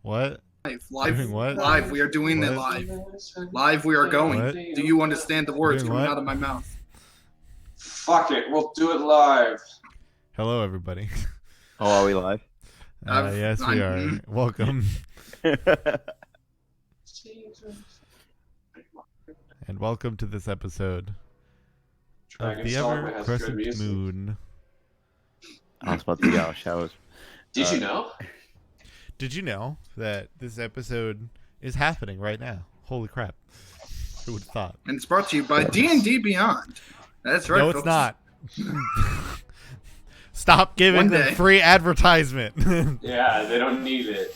What? Live. Doing what? Live. We are doing it What? live. Live. We are going. What? Do you understand the words Doing coming what? out of my mouth? Fuck it, we'll do it live. Hello, everybody. Oh, are we live? Yes, we are. Welcome. And welcome to this episode of the Ever Crescent Moon. I was about to go. Showers. Did you know? Did you know that this episode is happening right now? Holy crap. Who would have thought? And it's brought to you by D&D Beyond. That's right. No, it's folks. not. Stop giving One them day. free advertisement. Yeah, they don't need it.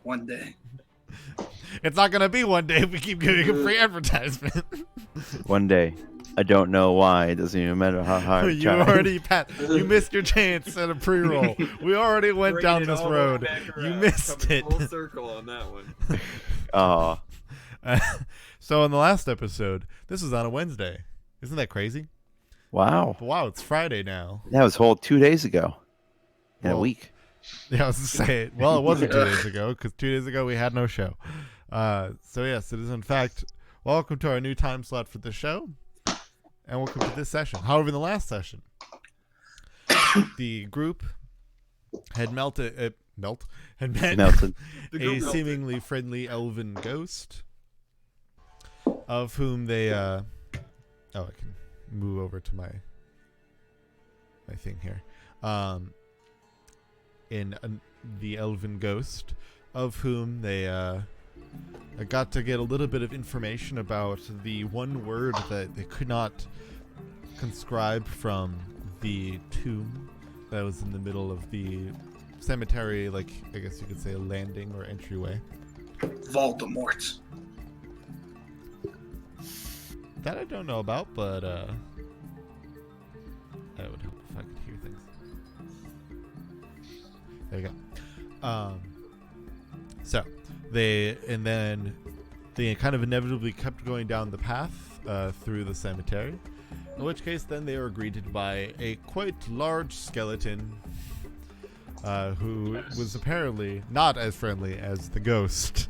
One day. It's not going to be one day if we keep giving them free advertisement. One day. I don't know why. It doesn't even matter how hard I You try. already you missed your chance at a pre-roll. We already went down this road. You missed it. Full circle on that one. Oh, So in the last episode, this was on a Wednesday. Isn't that crazy? wow. But wow, it's Friday now. That was whole 2 days ago. In a Well, week. Yeah, I was to say it. Well, it wasn't 2 days ago because 2 days ago we had no show. So yes, it is in fact. Welcome to our new time slot for the show, and welcome to this session. However, in the last session, the group had met Melted. a seemingly friendly elven ghost, of whom they I can move over to my thing here. The elven ghost, of whom they I got to get a little bit of information about the one word that they could not conscribe from the tomb that was in the middle of the cemetery, like I guess you could say a landing or entryway. Voldemort. That I don't know about, but that would help if I could hear things. There we go. So they kind of inevitably kept going down the path through the cemetery. In which case, then they were greeted by a quite large skeleton, who was apparently not as friendly as the ghost.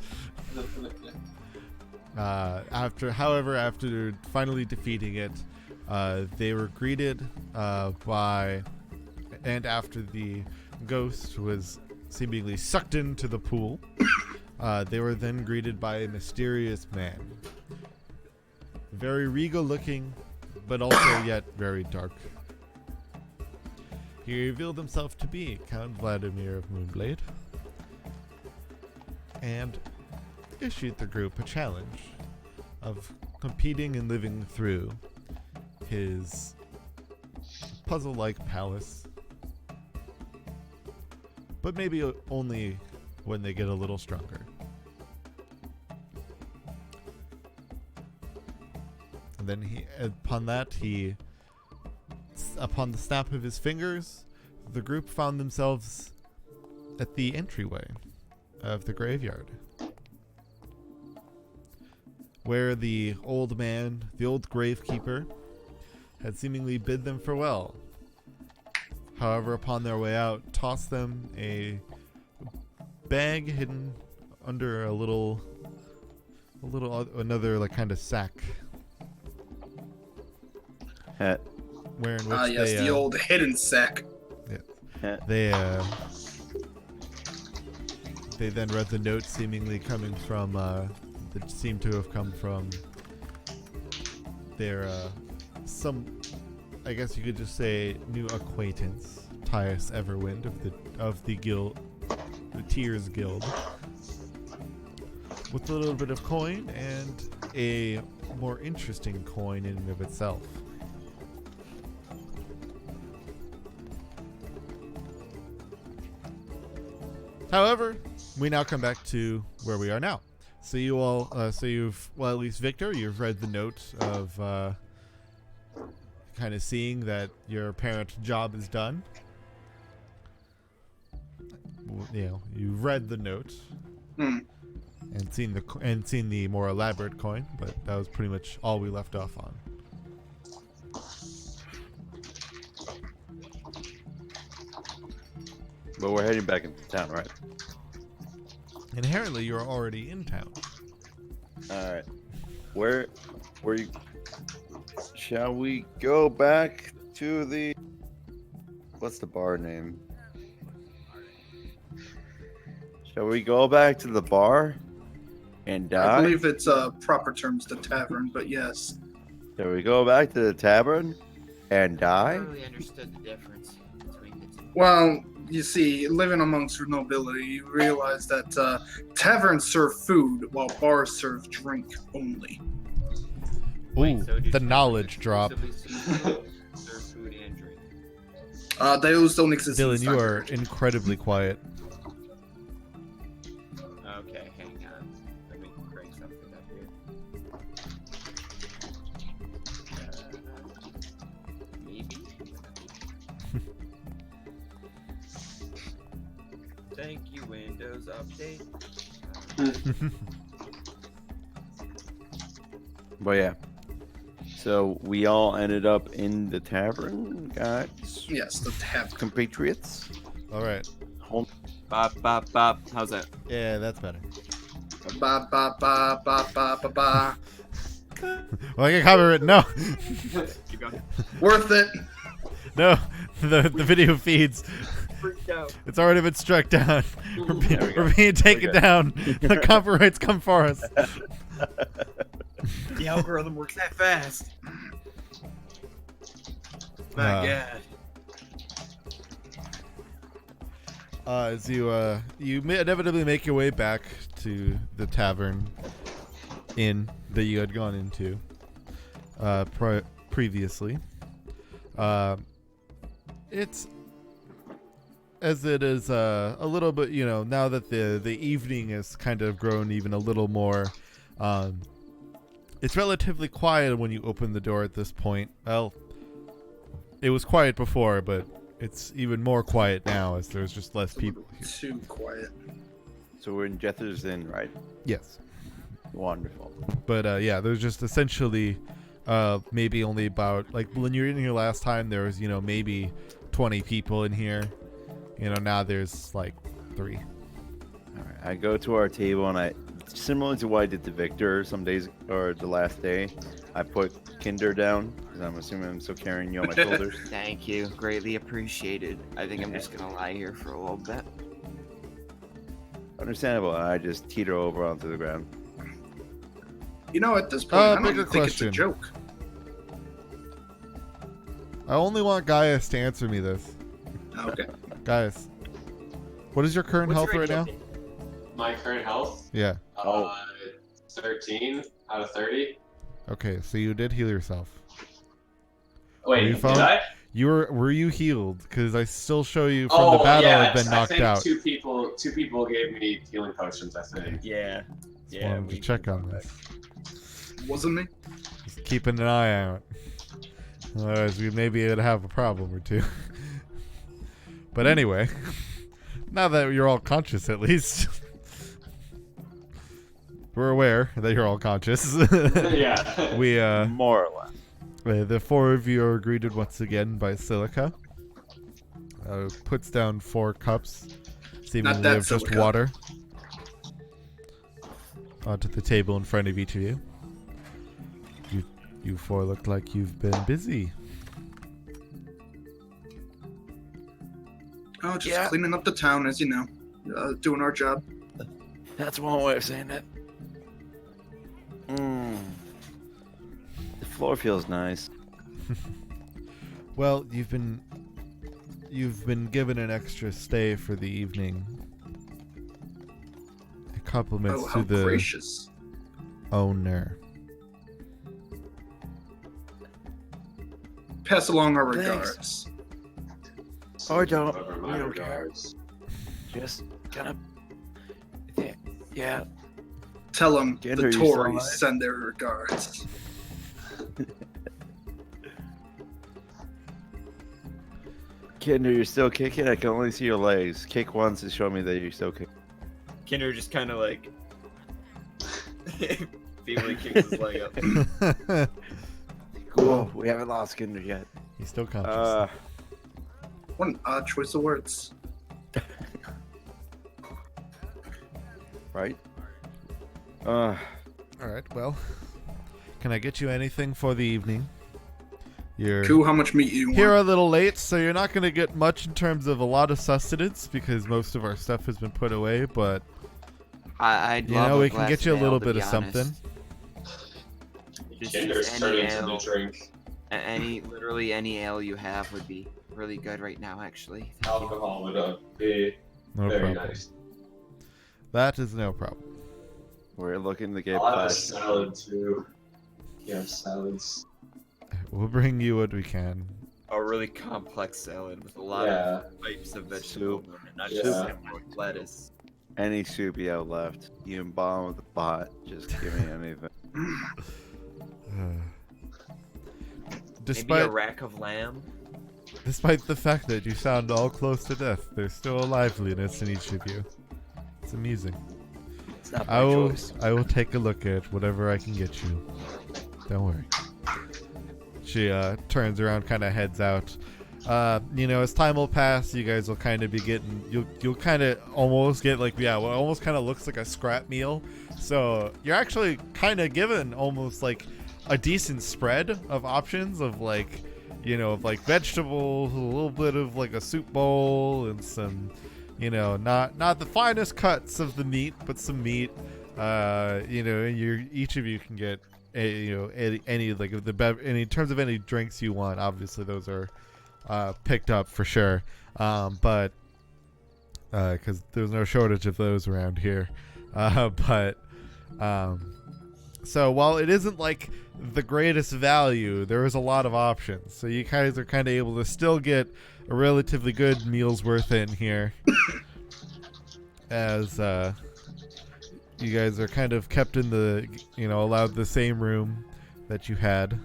After finally defeating it, they were greeted after the ghost was seemingly sucked into the pool, they were then greeted by a mysterious man. Very regal looking, but also yet very dark. He revealed himself to be Count Vladimir of Moonblade, and issued the group a challenge of competing and living through his puzzle-like palace, but maybe only when they get a little stronger. And then upon the snap of his fingers, the group found themselves at the entryway of the graveyard, where the old gravekeeper, had seemingly bid them farewell. However, upon their way out, tossed them a bag hidden under another like kind of sack, Hat. wherein which Yes, they the old hidden sack. Hat. they then read the note seemingly coming from that seemed to have come from their I guess you could just say new acquaintance, Tyus Everwind of the guild, the Tears Guild, with a little bit of coin and a more interesting coin in and of itself. However, we now come back to where we are now. So you all, at least Victor, you've read the note of kind of seeing that your apparent job is done. You've read the note and seen the more elaborate coin, but that was pretty much all we left off on. But we're heading back into town, right? Inherently, you're already in town. All right. Where you? Shall we go back to the? What's the bar name? Shall we go back to the bar and die? I believe it's proper terms the tavern, but yes. Shall we go back to the tavern and I die? never really understood the difference between the two. Well, you see, living amongst nobility, you realize that taverns serve food while bars serve drink only. Ooh, So do the taverns knowledge drop. exclusively serve food and drink? Those don't exist. in Dylan, you are Stockbridge. incredibly quiet. Okay, hang on. Let me break something up here. Maybe? Thank you, Windows Update. But yeah. So we all ended up in the tavern, guys. Yes, the tavern. Compatriots. All right. Home. Bop, bop, bop. How's that? Yeah, that's better. Ba ba ba ba ba ba ba. Well, I get copyright. No, Keep going. Worth it. no. The video feeds. Freaked out. It's already been struck down. There we go. We're being taken good. down. The copyrights come for us. The algorithm works that fast. My God. As you inevitably make your way back to the tavern inn that you had gone into previously. It's as it is a little bit, now that the evening has kind of grown even a little more. It's relatively quiet when you open the door at this point. Well, it was quiet before, but it's even more quiet now as there's just less people here. Too quiet. So we're in Jethro's Inn, right? Yes. Wonderful. But yeah, there's just essentially maybe only about, like, when you were in here last time, there was, maybe 20 people in here. Now there's like 3. All right. I go to our table and similar to what I did to Victor some days or the last day, I put Kinder down because I'm assuming I'm still carrying you on my shoulders. Thank you. Greatly appreciated. I think I'm just gonna lie here for a little bit. Understandable. I just teeter over onto the ground. At this point, I don't bigger even think it's a question. joke. I only want Gaius to answer me this. Okay. Gaius, what is your current What's health your right now? idea? My current health? Yeah. 13 out of 30. Okay, so you did heal yourself. Wait, you did found- I? Were you healed? Because I still show you from the battle yeah, have been knocked I think out. Two people gave me healing potions, I think. Yeah. Just wanted to check on this. Wasn't me. Just keeping an eye out. Otherwise, we may be able to have a problem or two. But anyway, now that you're all conscious, at least we're aware that you're all conscious. Yeah. We More or less. the 4 of you are greeted once again by Silica. Puts down 4 cups, seemingly that of just Silica. water, onto the table in front of each of you. You 4 look like you've been busy. Oh, just Yeah. cleaning up the town, as you know. Doing our job. That's one way of saying it. The floor feels nice. Well, you've been given an extra stay for the evening. Compliments Oh, how to the gracious. owner. Pass along our Thanks. regards. Or don't. Over We my don't care. regards. Just kind of. Yeah. Tell them Gander, the you still Tories alive? send their regards. Kinder, you're still kicking? I can only see your legs. Kick once to show me that you're still kicking. Kinder just kind of like feebly kicks his leg up. Cool. We haven't lost Kinder yet. He's still conscious. What an odd choice of words. right? All right. Well, can I get you anything for the evening? You're Cool, how much meat you want? here a little late, so you're not going to get much in terms of a lot of sustenance because most of our stuff has been put away. But I'd you love know, a we can glass get you a ale, little to bit be of something. honest. Kinder's Just turning any into the ale, drink. literally any ale you have would be really good right now, actually. Thank you. Alcohol would be No very problem. nice. That is no problem. We're looking to get I'll have a plastic. salad too. Yeah, salads. We'll bring you what we can. A really complex salad with a lot Yeah. of types of vegetables, and not Yeah. just simple lettuce. Any soup you have left, you can bomb with the pot. Just give me anything. Maybe a Despite rack of lamb. despite the fact that you sound all close to death, there's still a liveliness in each of you. It's amusing. It's not I my will choice. take a look at whatever I can get you. Don't worry. She turns around, kind of heads out. You know, as time will pass, you guys will kind of be getting, you'll kind of almost get like, yeah, what almost kind of looks like a scrap meal. So you're actually kind of given almost like a decent spread of options of like, you know, of like vegetables, a little bit of like a soup bowl and some, you know, not the finest cuts of the meat, but some meat. You know, and each of you can get you know, any like of the and in terms of any drinks you want, obviously those are picked up for sure. But because there's no shortage of those around here. So while it isn't like the greatest value, there is a lot of options. So you guys are kind of able to still get a relatively good meal's worth in here. As you guys are kind of kept in the, you know, allowed the same room that you had.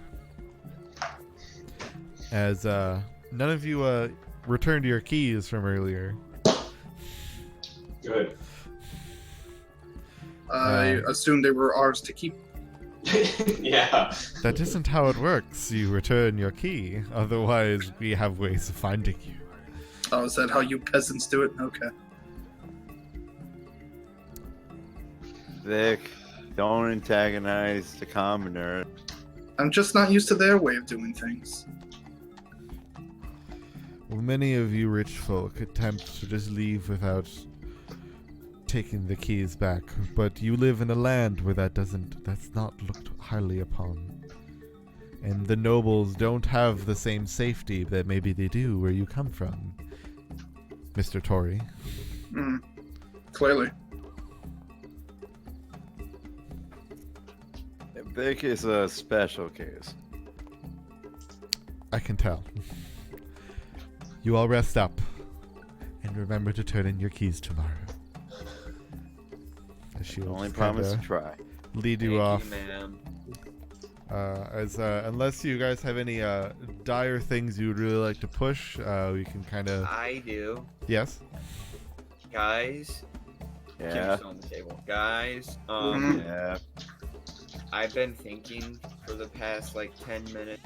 As none of you returned your keys from earlier. Good. I assumed they were ours to keep. Yeah. That isn't how it works. You return your key. Otherwise, we have ways of finding you. Oh, is that how you peasants do it? Okay. Vic, don't antagonize the commoner. I'm just not used to their way of doing things. Well, many of you rich folk attempt to just leave without taking the keys back, but you live in a land where that's not looked highly upon. And the nobles don't have the same safety that maybe they do where you come from, Mr. Tory. Clearly. Vic is a special case. I can tell. You all rest up, and remember to turn in your keys tomorrow. As she will Only just promise to kinda try. lead you Thank off. you, ma'am. Unless you guys have any dire things you would really like to push, we can kind of. I do. Yes. Guys. Yeah. Kim's on the table. Guys, Mhm. Yeah. I've been thinking for the past like 10 minutes,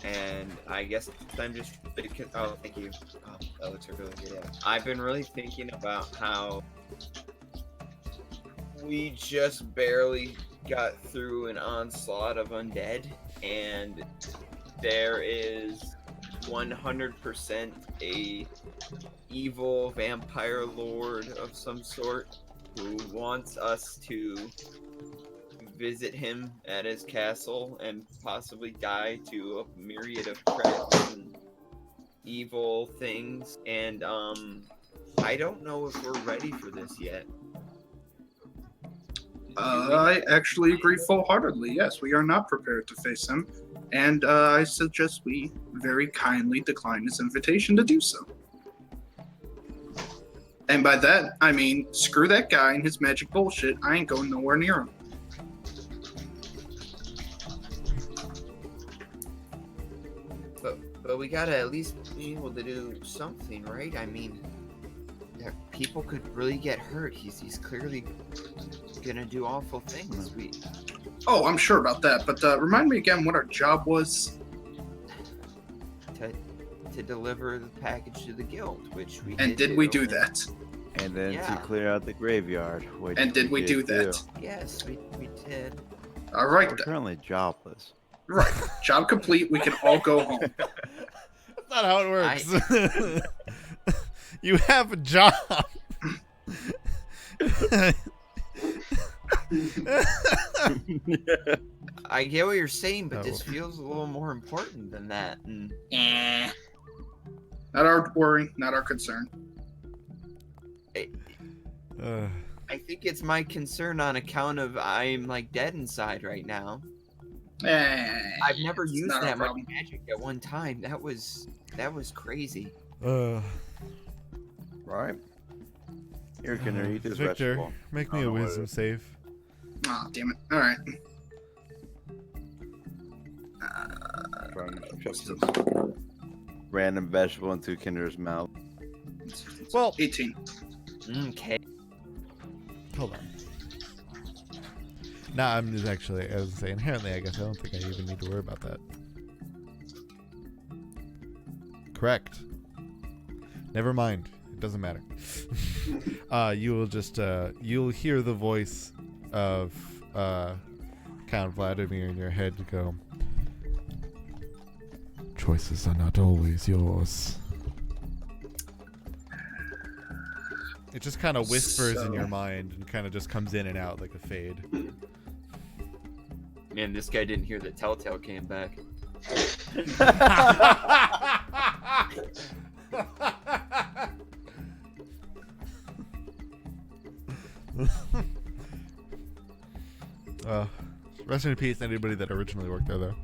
and I guess I'm just oh, thank you. Oh, that looks really good. Yeah. I've been really thinking about how we just barely got through an onslaught of undead, and there is 100% a evil vampire lord of some sort who wants us to visit him at his castle and possibly die to a myriad of traps and evil things. And I don't know if we're ready for this yet. I actually agree full-heartedly. Yes, we are not prepared to face him, and I suggest we very kindly decline his invitation to do so. And by that, I mean, screw that guy and his magic bullshit. I ain't going nowhere near him. But we gotta at least be able to do something, right? I mean, people could really get hurt. He's clearly gonna do awful things. Oh, I'm sure about that, but remind me again what our job was. To deliver the package to the guild, which we And did we do that? And then Yeah. to clear out the graveyard. Which And did we do that? too. Yes, we did. All right. We're currently jobless. Right. Job complete. We can all go home. That's not how it works. You have a job. I get what you're saying, but Oh. this feels a little more important than that. And Not our worry. Not our concern. I think it's my concern on account of I'm like dead inside right now. I've never it's used not our that much problem. magic at one time. That was crazy. Right. Here, can you eat this Victor, vegetable? make me I a don't know what it wisdom is. save. Oh, damn it. All right. Trying to shove some random vegetable into Kinder's mouth. Well, 18. Okay. hold on. Nah, I'm just actually, I was gonna say, inherently, I guess I don't think I even need to worry about that. Correct. Never mind. It doesn't matter. You will just, you'll hear the voice of Count Vladimir in your head go, choices are not always yours. It just kind of whispers in your mind and kind of just comes in and out like a fade. Man, this guy didn't hear that Telltale came back. Rest in peace, anybody that originally worked there, though.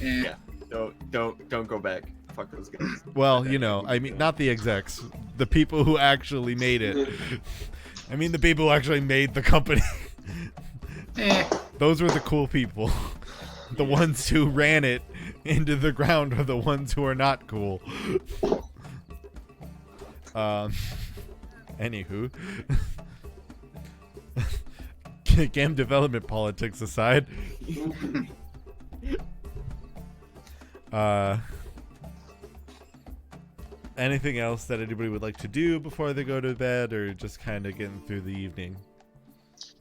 Eh. Yeah. Don't go back. Fuck those guys. Well, you know, I mean, not the execs, the people who actually made it. I mean, the people who actually made the company. Those were the cool people. The ones who ran it into the ground are the ones who are not cool. Anywho. Game development politics aside. Anything else that anybody would like to do before they go to bed, or just kind of getting through the evening?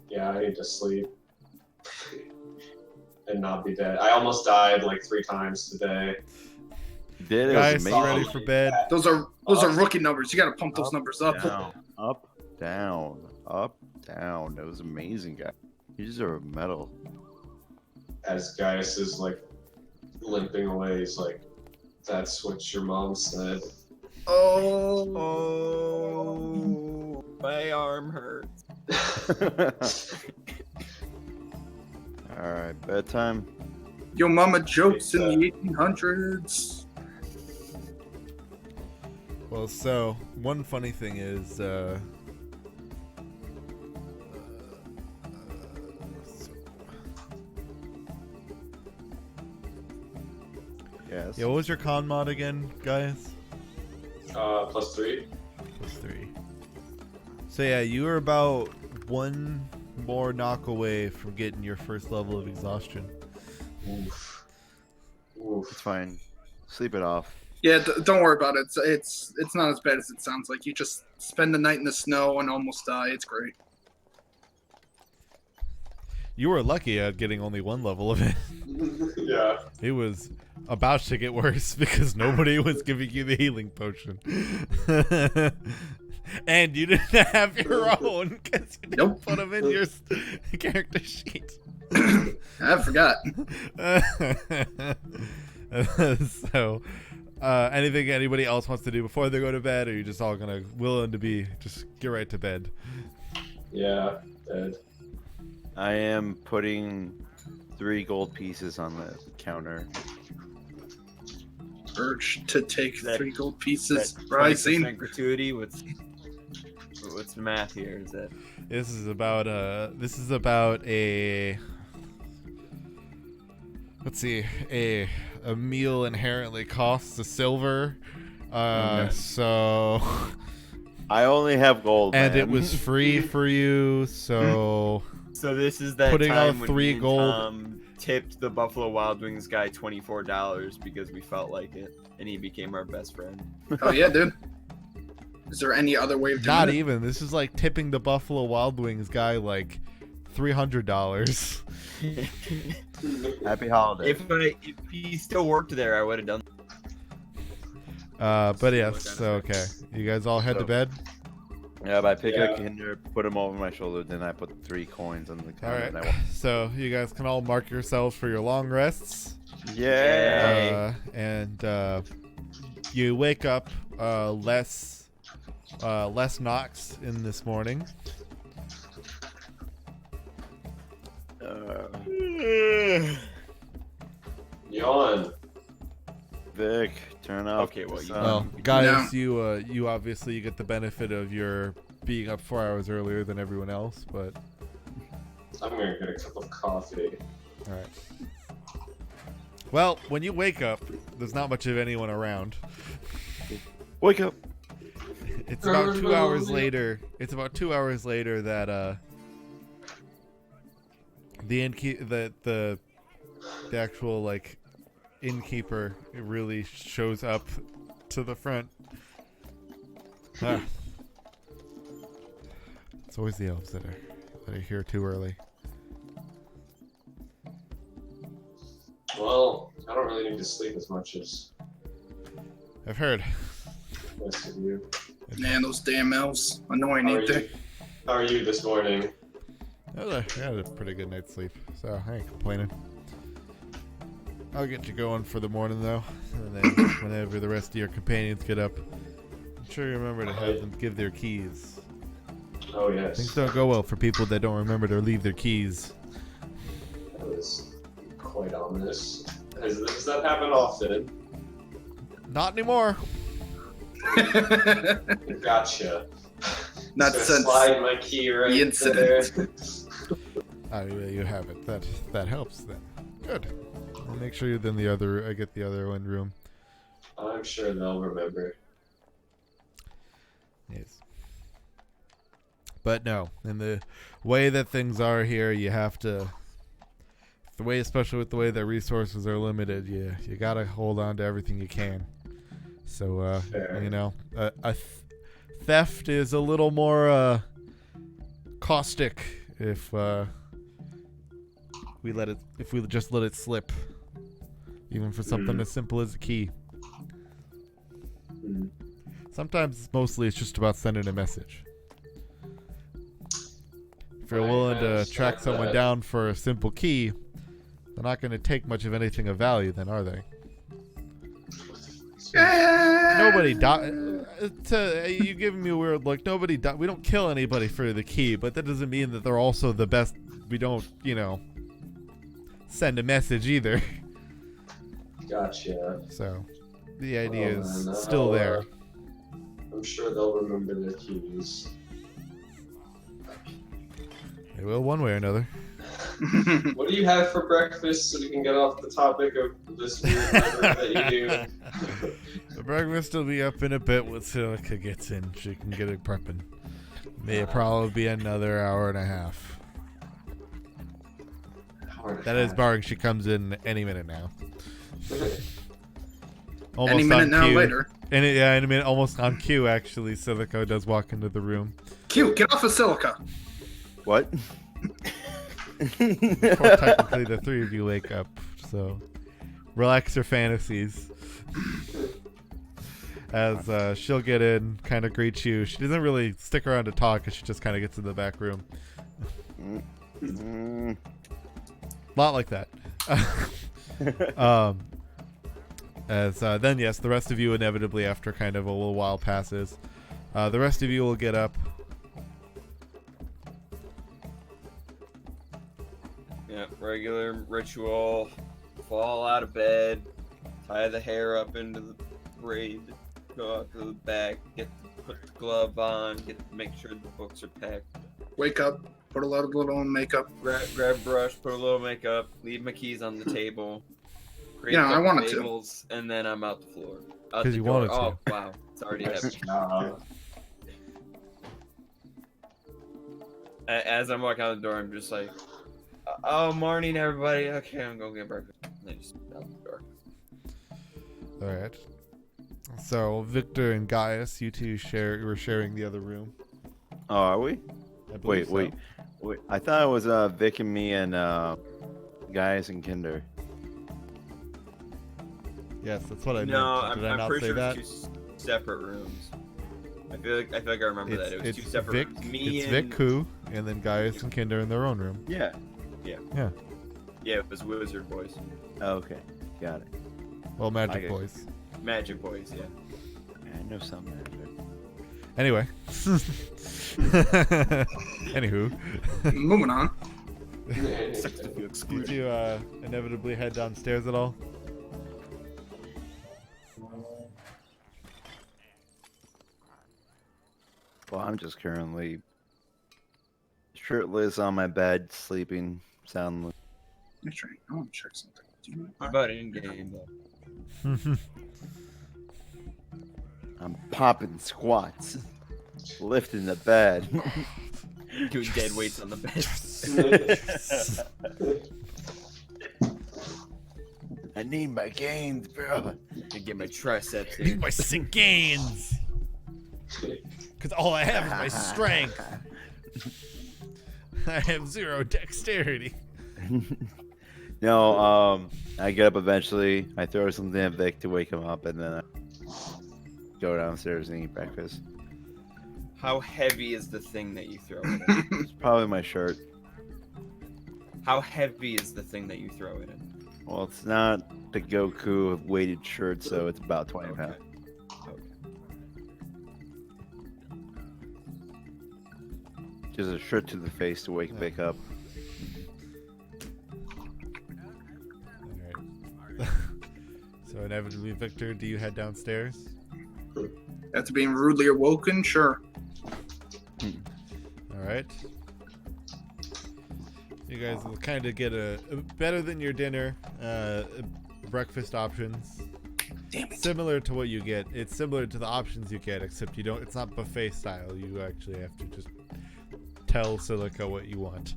Yeah, I need to sleep and not be dead. I almost died like 3 times today. You did. It was Guys, amazing. ready for bed? Those are rookie numbers. You got to pump those numbers up. Down, up, down, up, down. That was amazing, guy. You deserve a medal. As Gaius is like limping away, he's like, "That's what your mom said." Oh, my arm hurts. All right, bedtime. Yo, mama jokes in the 1800s. Well, so one funny thing is, Yes. yeah, what was your con mod again, guys? +3. +3. So yeah, you were about one more knock away from getting your first level of exhaustion. Oof. It's Oof. fine. Sleep it off. Yeah, don't worry about it. It's not as bad as it sounds like. You just spend the night in the snow and almost die. It's great. You were lucky at getting only one level of it. Yeah. It was about to get worse because nobody was giving you the healing potion. And you didn't have your own because you didn't Nope. put them in your character sheet. I forgot. So, anything anybody else wants to do before they go to bed, or are you just all gonna willing to be just get right to bed? Yeah. Dead. I am putting 3 gold pieces on the counter. Urge to take That- 3 gold pieces. That Rising. 20% gratuity. What's the math here? Is that This is about a let's see, a meal inherently costs a silver. So I only have gold. and man. it was free for you, so so? This is that Putting time out when 3 me and gold. Tom tipped the Buffalo Wild Wings guy $24 because we felt like it, and he became our best friend. Oh yeah, dude. Is there any other way of doing Not it? even. This is like tipping the Buffalo Wild Wings guy like $300. Happy holiday. If he still worked there, I would have done. But See yes, what kind of so okay. You guys all head to So- bed? Yeah, but I pick Yeah. a Kinder, put them over my shoulder, then I put 3 coins on the counter. Alright. And I walk. So you guys can all mark yourselves for your long rests. Yeah. And you wake up less knocks in this morning. Yawn. Vic, turn off. Okay, well, the you- sun. Well, guys, you obviously get the benefit of your being up 4 hours earlier than everyone else, but I'm gonna get a cup of coffee. all right. Well, when you wake up, there's not much of anyone around. Wake up. It's about 2 hours later. It's about 2 hours later that the actual like innkeeper really shows up to the front. Ah. It's always the elves that are here too early. Well, I don't really need to sleep as much as I've heard. most of you. Man, those damn elves. Annoying, How are ain't they? you? How are you this morning? I had a pretty good night's sleep, so I ain't complaining. I'll get you going for the morning though, and then whenever the rest of your companions get up, I'm sure you remember to have them give their keys. Oh Things yes, don't go well for people that don't remember to leave their keys. that was quite ominous. Does that happen often? Not anymore. Gotcha. Not Just since gonna slide my key right the incident. there. You have it. That helps then. Good. I'll make sure you then I get the other one room. I'm sure they'll remember. Yes. But no, in the way that things are here, you have to. Especially with the way that resources are limited, you gotta hold on to everything you can. So Fair. you know, theft is a little more caustic if we just let it slip, even for something as simple as a key. Hmm. Sometimes it's just about sending a message. If you're I willing to understand track someone that. down for a simple key, they're not going to take much of anything of value, then, are they? Nobody you giving me a weird look. We don't kill anybody for the key, but that doesn't mean that they're also the best. We don't, send a message either. Gotcha. So, the idea Well, is then, still there. I'm sure they'll remember their keys. They will one way or another. What do you have for breakfast so we can get off the topic of this weird murder that you do? The breakfast will be up in a bit when Silica gets in. She can get it prepping. May probably be another hour and a half. That is barring she comes in any minute now. Almost Any minute on now, cue. later. Any minute, almost on cue. Actually, Silico does walk into the room. Q, get off of Silica. What? Well, technically, the three of you wake up, so relax your fantasies. As she'll get in, kind of greet you. She doesn't really stick around to talk, because she just kind of gets in the back room. Mm, Lot like that. Then yes, the rest of you inevitably, after kind of a little while passes, the rest of you will get up. Yeah, regular ritual. Fall out of bed, tie the hair up into the braid, go out to the back, put the glove on, make sure the books are packed. Wake up, put a little makeup. Grab brush, put a little makeup, leave my keys on the table. Create Yeah, a I couple wanted to. tables, and then I'm out the floor. Out 'Cause the you door. wanted to. Oh wow, it's already Nice happening. job. As I'm walking out the door, I'm just like, "Oh, morning, everybody. Okay, I'm going to get breakfast." And I just out the door. All right. So Victor and Gaius, you two were sharing the other room. Oh, are we? I believe Wait. I thought it was Vic and me and Gaius and Kinder. Yes, that's what I No, meant. Did I I'm not pretty say sure that? it's 2 separate rooms. I feel like I remember that. It was 2 separate Vic, rooms. Me it's and Vic Koo, and then Gaius and Kinder in their own room. Yeah. yeah, it was Wizard Boys, Okay. Got it. Well, Magic Okay. Boys. Magic Boys. Yeah. I know some magic. Anyway. Anywho, Moving on. did you inevitably head downstairs at all? Well, I'm just currently shirtless on my bed, sleeping soundly. That's right. I want to check something. Do you What about in game though? I'm popping squats, lifting the bed. Doing dead weights on the bed. I need my gains, bro. To get my triceps Need in. my sick gains. Because all I have is my strength. I have 0 dexterity. No, I get up eventually. I throw something at Vic to wake him up, and then I go downstairs and eat breakfast. How heavy is the thing that you throw it in? It's probably my shirt. How heavy is the thing that you throw it in? Well, it's not the Goku weighted shirt, so it's about 20 pounds. Okay. Just a shirt to the face to wake Vic up. Alright. So inevitably, Victor, do you head downstairs? After being rudely awoken, sure. Alright. You guys will kind of get a better than your dinner breakfast options. Damn it. Similar to what you get. It's similar to the options you get, except you don't. It's not buffet style. You actually have to just tell Silica what you want.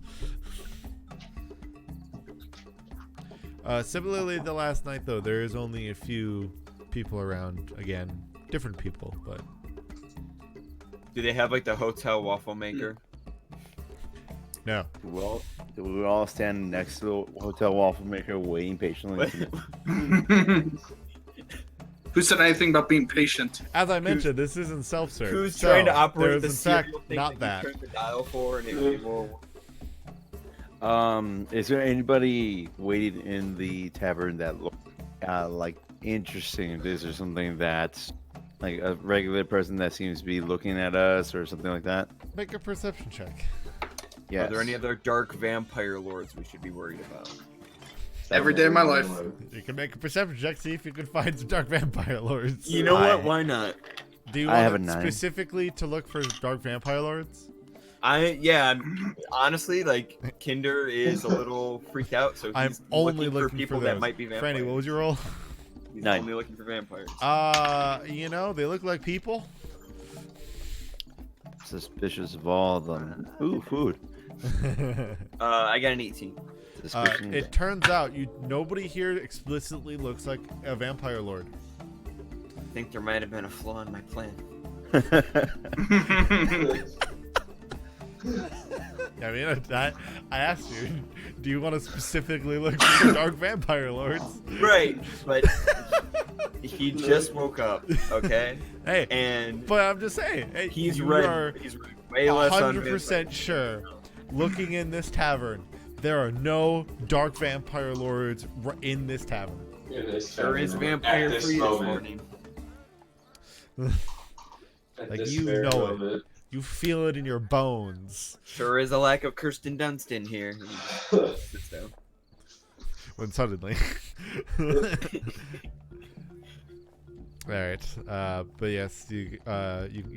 Similarly, the last night though, there is only a few people around. Again, different people, but Do they have like the hotel waffle maker? no. Well, we were all standing next to the hotel waffle maker, waiting patiently. Who said anything about being patient? As I mentioned, this isn't self-serve. Who's so trying to operate there's the in fact serial thing not that that. you turn the dial for and it will... Is there anybody waiting in the tavern that look like interesting? Is there something that's like a regular person that seems to be looking at us or something like that? Make a perception check. Yes. Are there any other dark vampire lords we should be worried about? Every day of my life. You can make a perception check, see if you can find some dark vampire lords. You know I- what? Why not? Do you I have want a it 9. specifically to look for dark vampire lords? Honestly, like Kinder is a little freaked out, so he's I'm only looking for looking people for that those. might be vampires. Franny, what was your roll? He's 9. only looking for vampires. You know, they look like people. Suspicious of all of them. Ooh, food. I got an 18. Suspicion. It turns out nobody here explicitly looks like a vampire lord. I think there might have been a flaw in my plan. I mean, I asked you, do you want to specifically look for dark vampire lords? Right, but he just woke up, okay? Hey, And but I'm just saying, hey, he's you right. are He's right. Way less on 100% sure, looking in this tavern, there are no dark vampire lords in this tavern. There is vampire free this morning. Like, you know it. You feel it in your bones. Sure is a lack of Kirsten Dunst in here. Sits down. When suddenly. Alright, but yes, you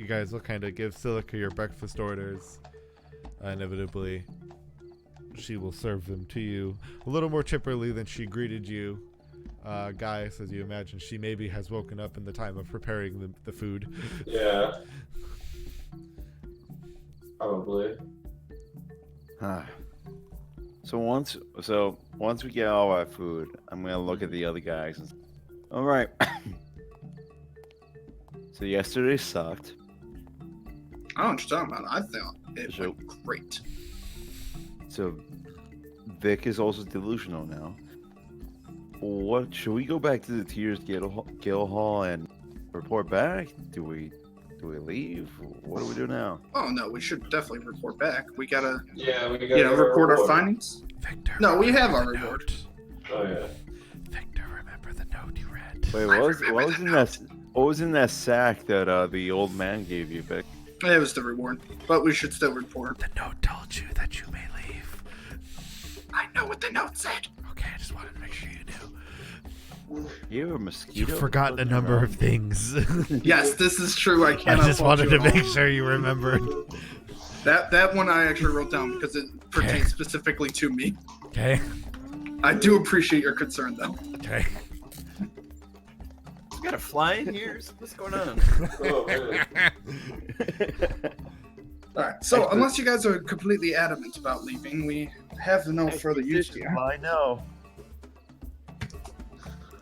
guys will kind of give Silica your breakfast orders. Inevitably, she will serve them to you a little more chipperly than she greeted you. Gaius, as you imagine, she maybe has woken up in the time of preparing the food. Yeah. Probably. So once we get all our food, I'm gonna look at the other guys. All right. So yesterday sucked. I don't know what you're talking about. I thought it So- went great. So Vic is also delusional now. What should we go back to the Tears Guild Hall and report back? Do we leave? What do we do now? Oh no, we should definitely report back. We gotta, Yeah, we gotta report our reward. findings. Victor. No, we have remember our the reward. note. Oh yeah. Victor, remember the note you read. Wait, what was in that sack that the old man gave you, Vic? It was the reward, but we should still report. The note told you that you may leave. I know what the note said. Okay, I just wanted to make sure you knew. You're a mosquito. You've forgotten a number of things. Yes, this is true. I I cannot. just fault wanted you to at all. make sure you remembered. That one I actually wrote down because it pertains specifically to me. Okay. I do appreciate your concern, though. Okay. You got a fly in here? What's going on? Oh man. All right. So unless you guys are completely adamant about leaving, we have no further use here. I know.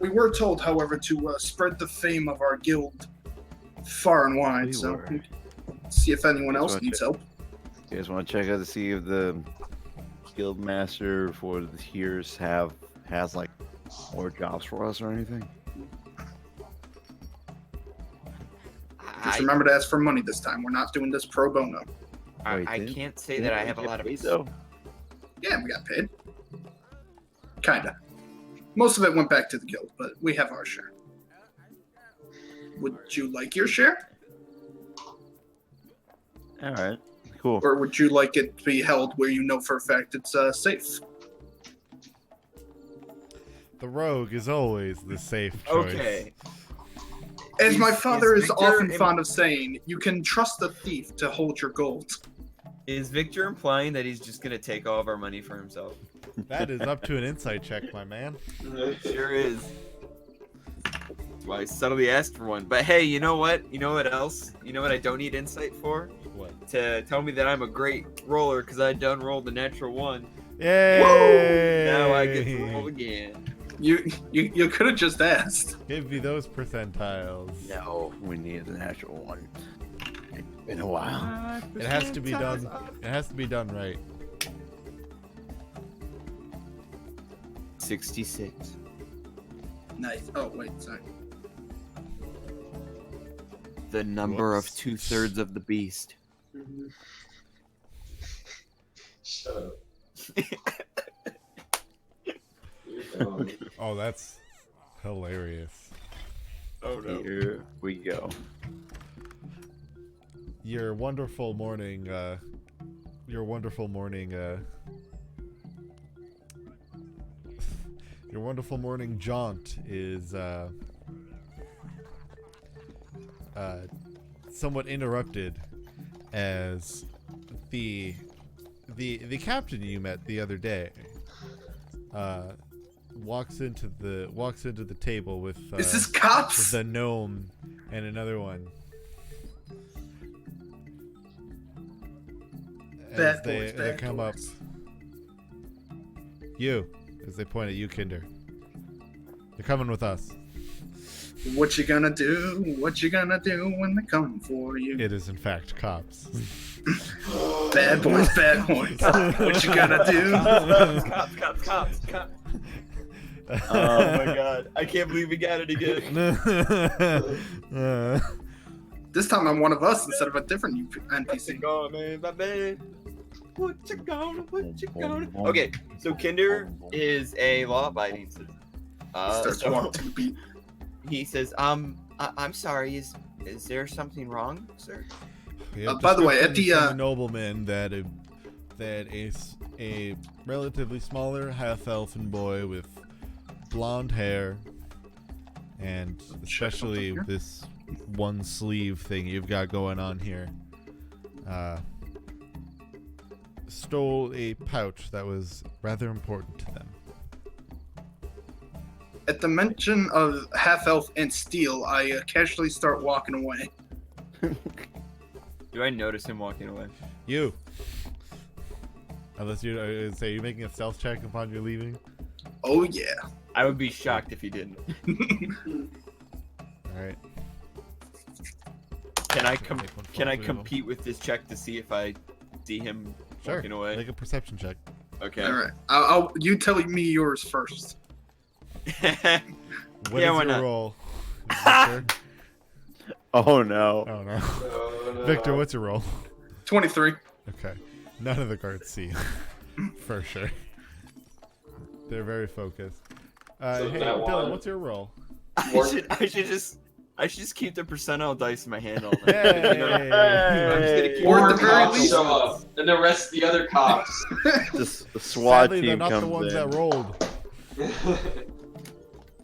We were told, however, to spread the fame of our guild far and wide. We So were. see if anyone else That's needs what help. You guys want to check out to see if the guild master for the Tears has like more jobs for us or anything? Just remember to ask for money this time. We're not doing this pro bono. Wait, I didn't- can't say that I have a lot of. though. Yeah, we got paid. Kinda. Most of it went back to the guild, but we have our share. Would you like your share? All right, cool. Or would you like it to be held where you know for a fact it's safe? The rogue is always the safe choice. Okay. As my Is- father is is Victor often in- fond of saying, you can trust the thief to hold your gold. Is Victor implying that he's just gonna take all of our money for himself? That is up to an insight check, my man. Sure is. That's why I subtly asked for one. But hey, you know what? You know what else? You know what I don't need insight for? What? To tell me that I'm a great roller because I done rolled the natural one. Yay! Now I get to roll again. You could have just asked. Give me those percentiles. No, we need the natural one. It's been a while. It has to be done. It has to be done right. 66. Nice. Oh wait, sorry. The number Whoops. of 2/3 of the beast. Shut up. You're dumb. Oh, that's hilarious. Oh Here we go. Your wonderful morning. Your wonderful morning jaunt is somewhat interrupted as the captain you met the other day walks into the table with Is this cops? the gnome and another one. Bad As boys, they bad come up, boys. you, as they point at you, Kinder. You're coming with us. What you gonna do? What you gonna do when they come for you? It is in fact cops. Bad boys, bad boys. What you gonna do? Cops. Oh my god. I can't believe we got it again. This time I'm one of us instead of a different NPC. Go, man, my man. What you gonna? Okay, so Kinder is a law-abiding citizen. Starts So walking to the beat. he says, I'm sorry. Is there something wrong, sir? We have By the way, at descriptions the, from nobleman that a relatively smaller half-elfin boy with blonde hair, and especially here. this one sleeve thing you've got going on here, stole a pouch that was rather important to them. At the mention of half elf and steel, I casually start walking away. Do I notice him walking away? You. Unless you're say you're making a stealth check upon your leaving. Oh yeah. I would be shocked if he didn't. All right. Can I Take one can I fall through. compete with this check to see if I see him Sure. walking away? Make a perception check. Okay. All right. I'll you tell me yours first. What Yeah, is why your not? roll? Victor? Oh no. Oh no. Oh, no. Victor, what's your roll? 23. Okay. None of the guards see you. For sure. They're very focused. So Hey, that Dylan, one- what's your roll? I should just keep the percentile dice in my hand all night. Hey! You know? I'm just gonna keep Or More at the very cops least- show up, and the rest of the other cops. The SWAT Sadly, they're team not comes the ones in. that rolled.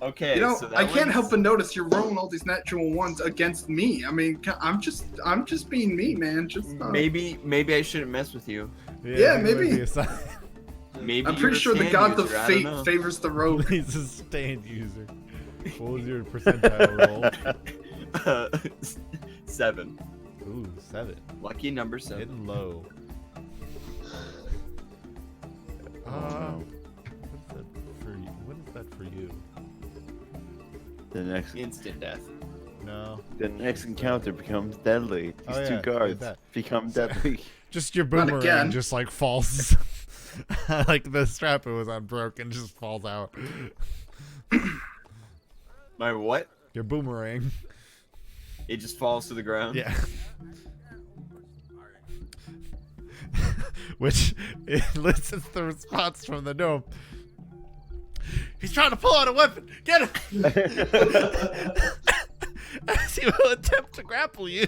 Okay. You know, so that I can't one's- help but notice you're rolling all these natural ones against me. I mean, I'm just being me, man. Just Maybe I shouldn't mess with you. Yeah, I think it might maybe. be a sign. Maybe I'm you're pretty a sure the stand god of user, I don't fate know. favors the rogue. He's a stand user. What was your percentile roll? 7. Ooh, 7. Lucky number 7. Hitting low. no. What is that for you? The next Instant death. No. the next encounter becomes deadly. These Oh, yeah, two look guards at that. become deadly. Just your Not boomerang again. just like falls. Like the strap it was on broke and just falls out. My what? Your boomerang. It just falls to the ground. Yeah. Which elicits the response from the gnome. He's trying to pull out a weapon. Get him! As he will attempt to grapple you.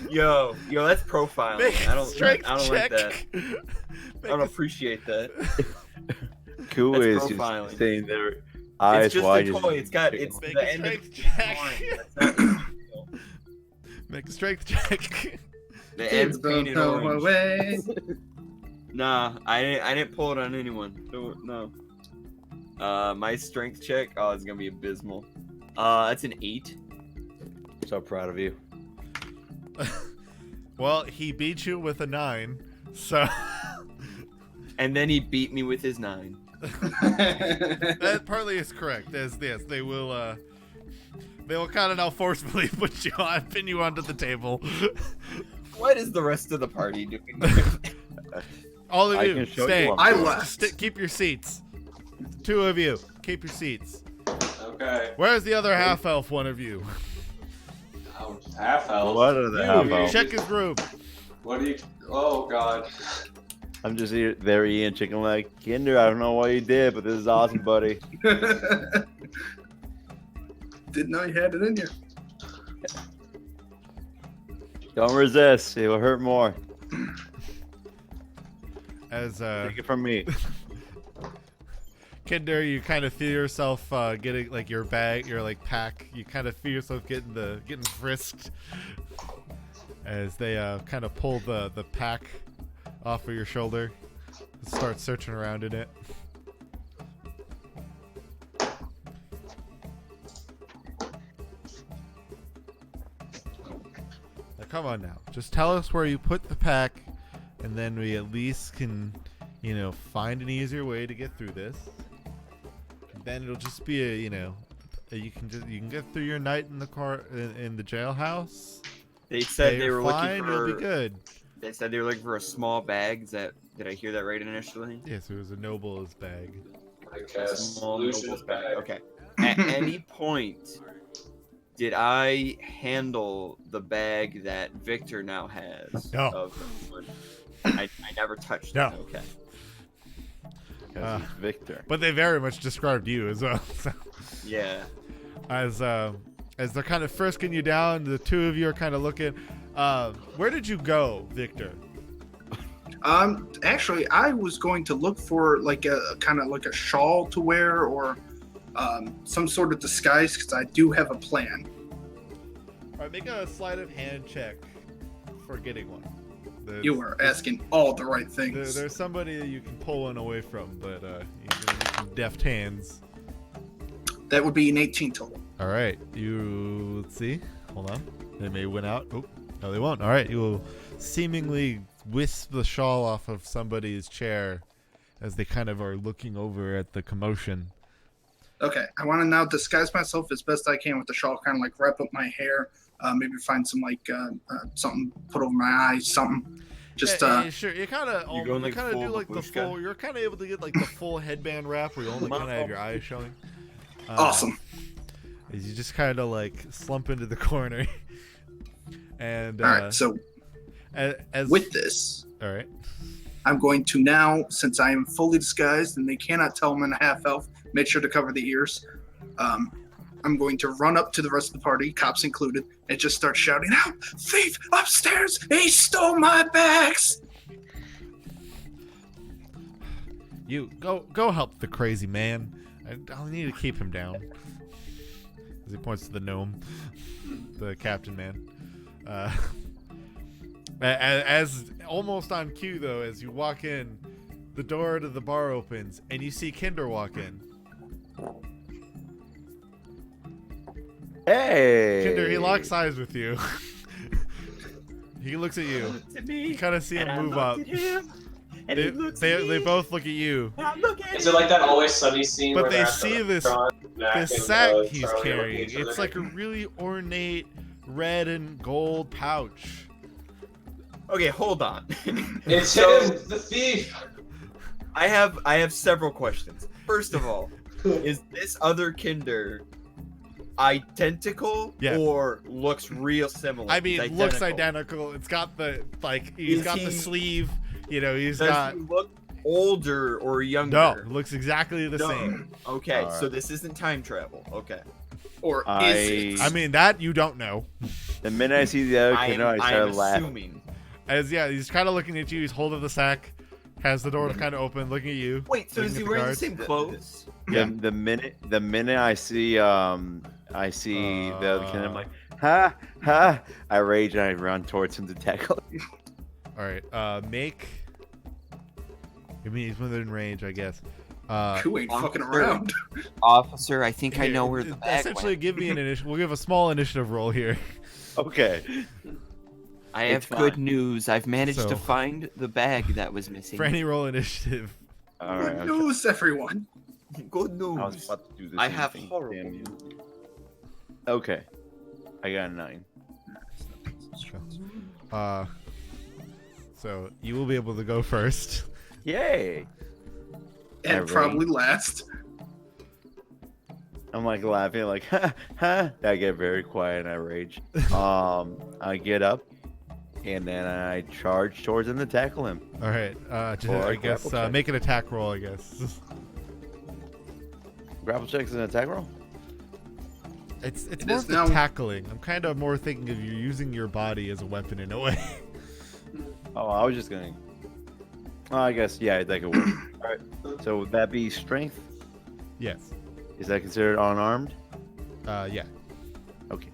Yo, that's profiling. Make I a don't strength like check. that. I Make don't a- appreciate that. Cool That's is profiling. just saying their eyes It's just wide. a toy. It's got it's Make the a end of strength the check. line. That's not real. Make a strength check. The end's Kids don't painted know orange. my way. Nah, I didn't pull it on anyone. No. My strength check. Oh, it's gonna be abysmal. That's an 8. So proud of you. Well, he beat you with a 9, so And then he beat me with his 9. that partly is correct. As yes, they will kind of now forcefully pin you onto the table. What is the rest of the party doing? All of I you, can show stay. you one. I left. Keep your seats. 2 of you, keep your seats. Okay. Where's the other half elf? One of you. Ouch. Half health. What are the You, half elves? check his room. What do you? Oh God. I'm just here, there eating chicken leg. Kinder, I don't know what you did, but this is awesome, buddy. Didn't know you had it in you. Don't resist. It will hurt more. As Take it from me. Kinder, you kind of feel yourself getting like your bag, your like pack. You kind of feel yourself getting frisked as they kind of pull the pack off of your shoulder and start searching around in it. Now, come on now, just tell us where you put the pack, and then we at least can, find an easier way to get through this. Then it'll just be you can get through your night in the car in the jailhouse. They said Pay they your were fine, looking you'll be for. good. They said they were looking for a small bag. Did I hear that right initially? Yes, it was a noble's bag. I A guess. small Lucian's noble's bag. Okay. At any point, did I handle the bag that Victor now has? No. Of I never touched No. it. Okay. Because he's Victor. But they very much described you as well. So, Yeah. as they're kind of frisking you down, the 2 of you are kind of looking. Where did you go, Victor? Actually, I was going to look for like a kind of like a shawl to wear or some sort of disguise because I do have a plan. All right, make a sleight of hand check for getting one. You are asking all the right things. There's somebody that you can pull one away from, but you're gonna need some deft hands. That would be an 18 total. All right, let's see. Hold on. They may win out. Oh, no, they won't. All right, you will seemingly wisp the shawl off of somebody's chair as they kind of are looking over at the commotion. Okay, I want to now disguise myself as best I can with the shawl, kind of like wrap up my hair, Maybe find some like something put over my eyes, something. Just yeah, sure. You kind of You're going, like, do full like the babushka? full. You're kind of able to get like the full headband wrap where you only kind of have your eyes showing. awesome. As you just kind of like slump into the corner. And All right, so as with this, all right. I'm going to now, since I am fully disguised and they cannot tell I'm in a half elf, make sure to cover the ears. I'm going to run up to the rest of the party, cops included, and just start shouting out, "Thief upstairs! He stole my bags!" You go help the crazy man. I'll need to keep him down. As he points to the gnome, the captain man. As almost on cue though, as you walk in, the door to the bar opens and you see Kinder walk in. Hey. Kinder, he locks eyes with you. He looks at you. You kind of see him move up. And he looks They at me, both look at you. and I look at Is it like that Always Sunny scene? But where they they're at see the this restaurant, sack and, he's Charlie looking at carrying. each other? It's like a really ornate red and gold pouch. Okay, hold on. It's So- him, the thief. I have several questions. First of all, is this other Kinder identical Yes. or looks real similar? I mean, He's looks identical. It's got the he's Is got the he- sleeve. You know, he's Does got he look older or younger? no. Looks exactly the No. same. Okay, All so right. this isn't time travel. Okay. Or I- is it? I mean, that you don't know. The minute I see the other I'm, kiddo, I start I'm laughing. assuming. As yeah, he's kind of looking at you. He's holding the sack, has the door kind of open, looking at you. Wait, so Looking is he at the wearing the guards. same clothes? Yeah. The minute I see the other kid, I'm like, ha ha. I rage and I run towards him to tackle. All right, make. I mean, he's within range, I guess. Who ain't fucking Officer. around? Officer, I think I know here, where the bag essentially went. give me an initiative. We'll give a small initiative roll here. Okay. I It's have good fine. news. I've managed So- to find the bag that was missing. Franny, roll initiative. All right. Good news, everyone. Good I was news. about to do this. I same have thing, horrible damn you. Okay. I got a 9. So you will be able to go first. Yay! And Alright. probably last. I'm like laughing, like ha ha. I get very quiet and I rage. I get up, and then I charge towards him to tackle him. All right. Just, Or I a guess grapple check. make an attack roll. I guess Grapple checks and attack roll. it's It more is of the now. tackling. I'm kind of more thinking of you using your body as a weapon in a way. Oh, I was just gonna. Oh, I guess yeah, that could work. All right. So would that be strength? Yes. Is that considered unarmed? Yeah. Okay.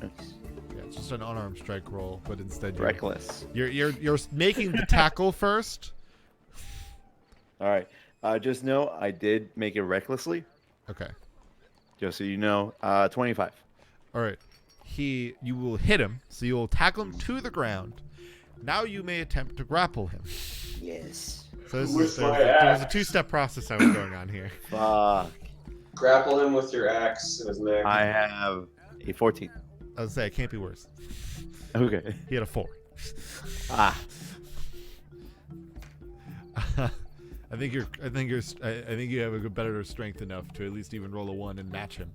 Nice. Yeah. It's just an unarmed strike roll, but instead Reckless. you're making the tackle first. All right. Just know I did make it recklessly. Okay. Just so you know. 25. All right. You will hit him, so you will tackle him to the ground. Now you may attempt to grapple him. Yes. So this With is my there's a axe. two-step process I was going on here. Fuck. Grapple him with your axe in his neck. I have a 14. I was say it can't be worse. Okay. He had a 4. Ah. I think you have a better strength enough to at least even roll a 1 and match him,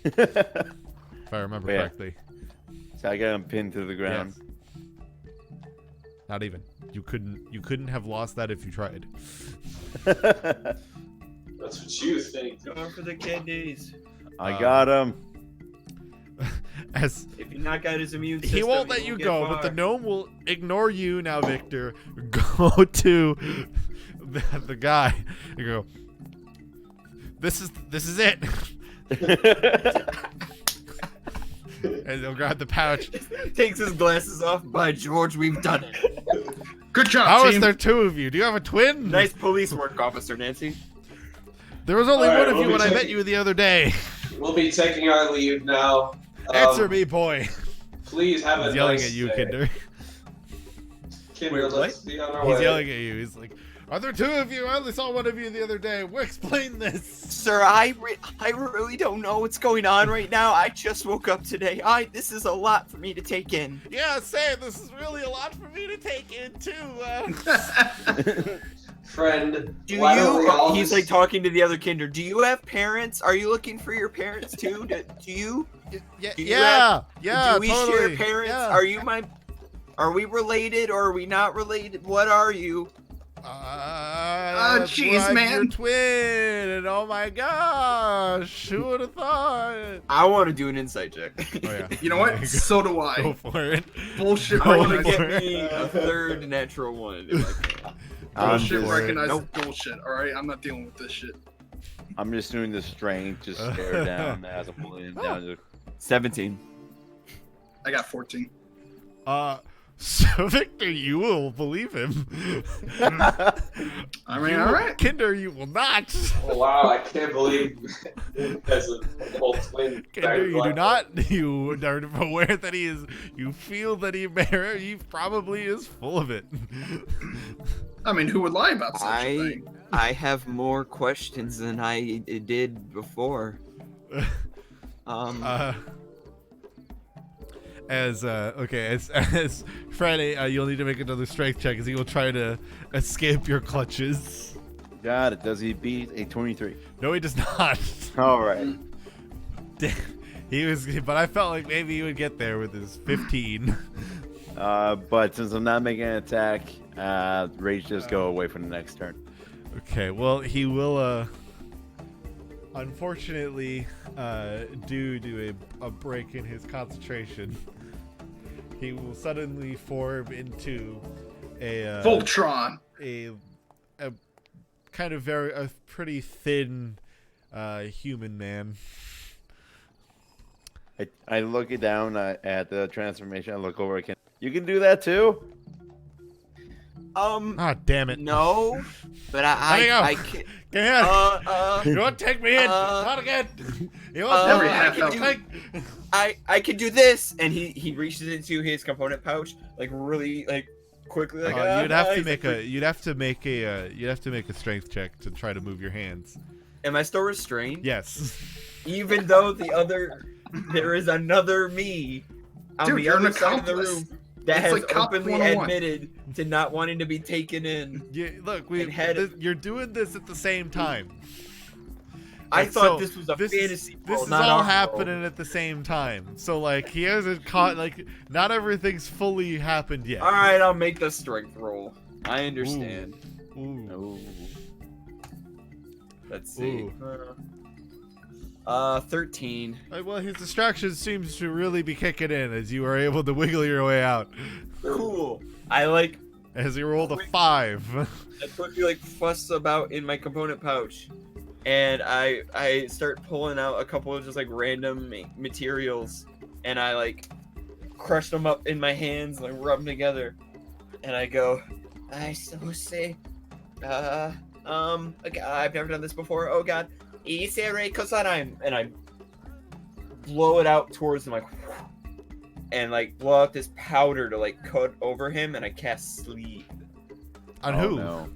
if I remember Yeah. correctly. So I got him pinned to the ground. Yes. Not even. You couldn't have lost that if you tried. That's what you think. Going for the kidneys. I got him. As If you knock out his immune system, he won't let you get go, but the far. gnome will ignore you now, Victor. Go to the guy and go. This is it. And he'll grab the pouch. Takes his glasses off. By George, we've done it. Good job, How is team. there 2 of you? Do you have a twin? Nice police work, Officer Nancy. There was only All right, one of we'll you be when I met taking- you the other day. We'll be taking our leave now. Answer me, boy. Please have a He's yelling nice at you, day. Kinder. Kinder, Wait, let's be on our He's way. yelling at you. He's like, Are there two of you? I only saw one of you the other day. Explain this. Sir, I really don't know what's going on right now. I just woke up today. This is a lot for me to take in. Yeah, same. This is really a lot for me to take in too. Friend, Do why don't we all he's just- like talking to the other kinder. Do you have parents? Are you looking for your parents too? Do you? Yeah, Do you yeah, yeah. Do we totally. share parents? Yeah. Are we related or are we not related? What are you? That's jeez, right, man. You're twin, and oh my gosh, who would have thought? I want to do an insight check. Oh yeah. You know what? So do Go I. for it. Bullshit I want to Go recognized. for get it. me a third natural one. If I can. I'm Bullshit just, recognizes bullshit. All right, I'm not dealing with this shit. I'm just doing the strength, just stare down as I'm pulling it down. Just, 17. I got 14. So Victor, you will believe him. I mean, all right. Kinder, you will not. Oh, wow, I can't believe as a whole twin. Kinder, you do not. You are aware that he is. You feel that he probably is full of it. I mean, who would lie about such a thing? I have more questions than I did before. As Friday, you'll need to make another strength check as he will try to escape your clutches. got it. Does he beat a 23? No, he does not. All right. He was, but I felt like maybe he would get there with his 15. But since I'm not making an attack, rage just go away for the next turn. Okay, well, he will, unfortunately, due to a break in his concentration, he will suddenly form into a Voltron. a kind of a pretty thin human man. I look it down at the transformation. I look over again. You can do that too? Ah, damn it! No, but Let me go. I can't. Come here. You won't take me in. Not again. You won't Every take half me elf. in. I can do this, and he reaches into his component pouch like really like quickly. Like You'd have to he's make like, a strength check to try to move your hands. Am I still restrained? Yes. Even though there is another me on Dude, the you're an other side of the accomplice. room that It's has like Cop openly 101. admitted to not wanting to be taken in. Look, And had- you're doing this at the same time. I Like, thought so this was a this fantasy. This world, is not all our world. happening at the same time. So like he hasn't caught like not everything's fully happened yet. All right, I'll make the strength roll. I understand. Ooh. Oh. Let's see. Ooh. 13. Well, his distraction seems to really be kicking in as you are able to wiggle your way out. Cool. I like. As you rolled a 5. I quickly like fuss about in my component pouch, and I start pulling out a couple of just like random materials, and I like crush them up in my hands, like rub them together, and I go, I so say, okay, I've never done this before. Oh God, and I blow it out towards him, like, and like blow out this powder to like cut over him, and I cast sleep On Oh, who? No.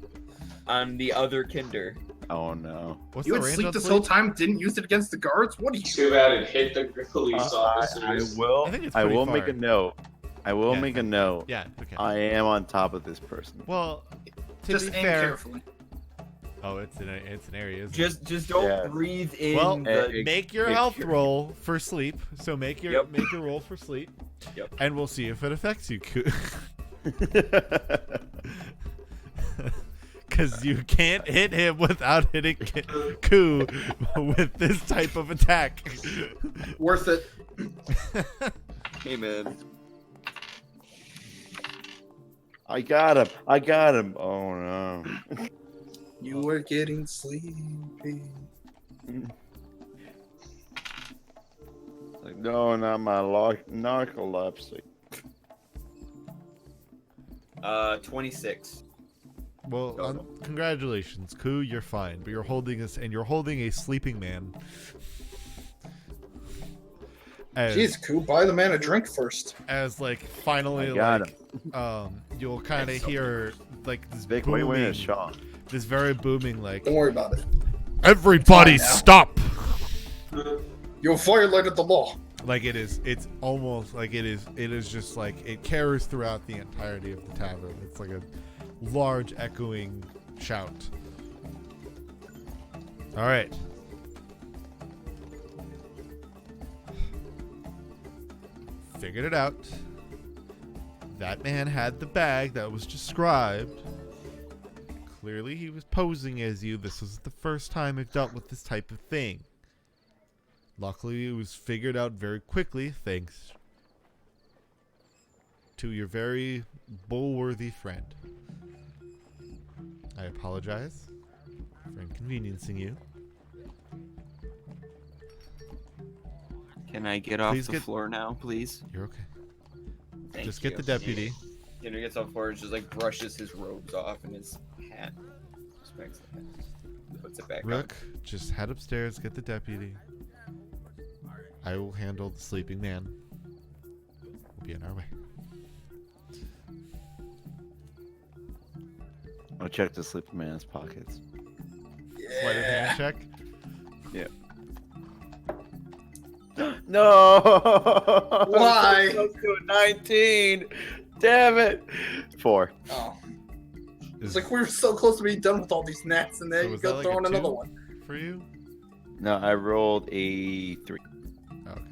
on the other kinder. Oh no. What's You the had range sleep on this sleep? whole time, didn't use it against the guards? What are you? Too bad it hit the police I officers. will. I think it's I pretty will far. make a note. I will Yeah. make a note. Yeah. Okay. I am on top of this person. Well, to Just be aim fair. carefully. Oh, it's an area. Isn't it? Just don't Yeah. breathe in Well, the. make your Make health your- roll for sleep. So make your Yep. make your roll for sleep. Yep. And we'll see if it affects you. Because you can't hit him without hitting Ku with this type of attack. Worth it. Hey man, I got him. I got him. Oh no. You were getting sleepy. Like, no, not my narcolepsy. 26. Well, congratulations, Ku. You're fine, but you're holding a sleeping man. As, Jeez, Koo, buy the man a drink first. as like finally I got like you'll kind of hear like this Vic, why are you wearing a booming, shawl? this very booming like, Don't worry about it. everybody It's fine now. stop. You violated the law. Like it's almost like it is just like it carries throughout the entirety of the tavern. It's like a large echoing shout. All right. Figured it out. That man had the bag that was described. Clearly he was posing as you. This was the first time I've dealt with this type of thing. Luckily, it was figured out very quickly, thanks to your very bull-worthy friend. I apologize for inconveniencing you. Can I get off Please the get- floor now, please? You're okay. Thank Just you. get the deputy. You know, he gets off the floor and just like brushes his robes off and his hat. Respects the hat. Puts it back Rook, just head upstairs, get the deputy. I will handle the sleeping man. We'll be on our way. I'll check the sleeping man's pockets. Sleight of hand check. No! Why? So close to a 19! Damn it! 4. Oh. It's like we were so close to being done with all these gnats, and So then you was go that like throwing a another 2? one. For you? No, I rolled a 3. Oh, okay.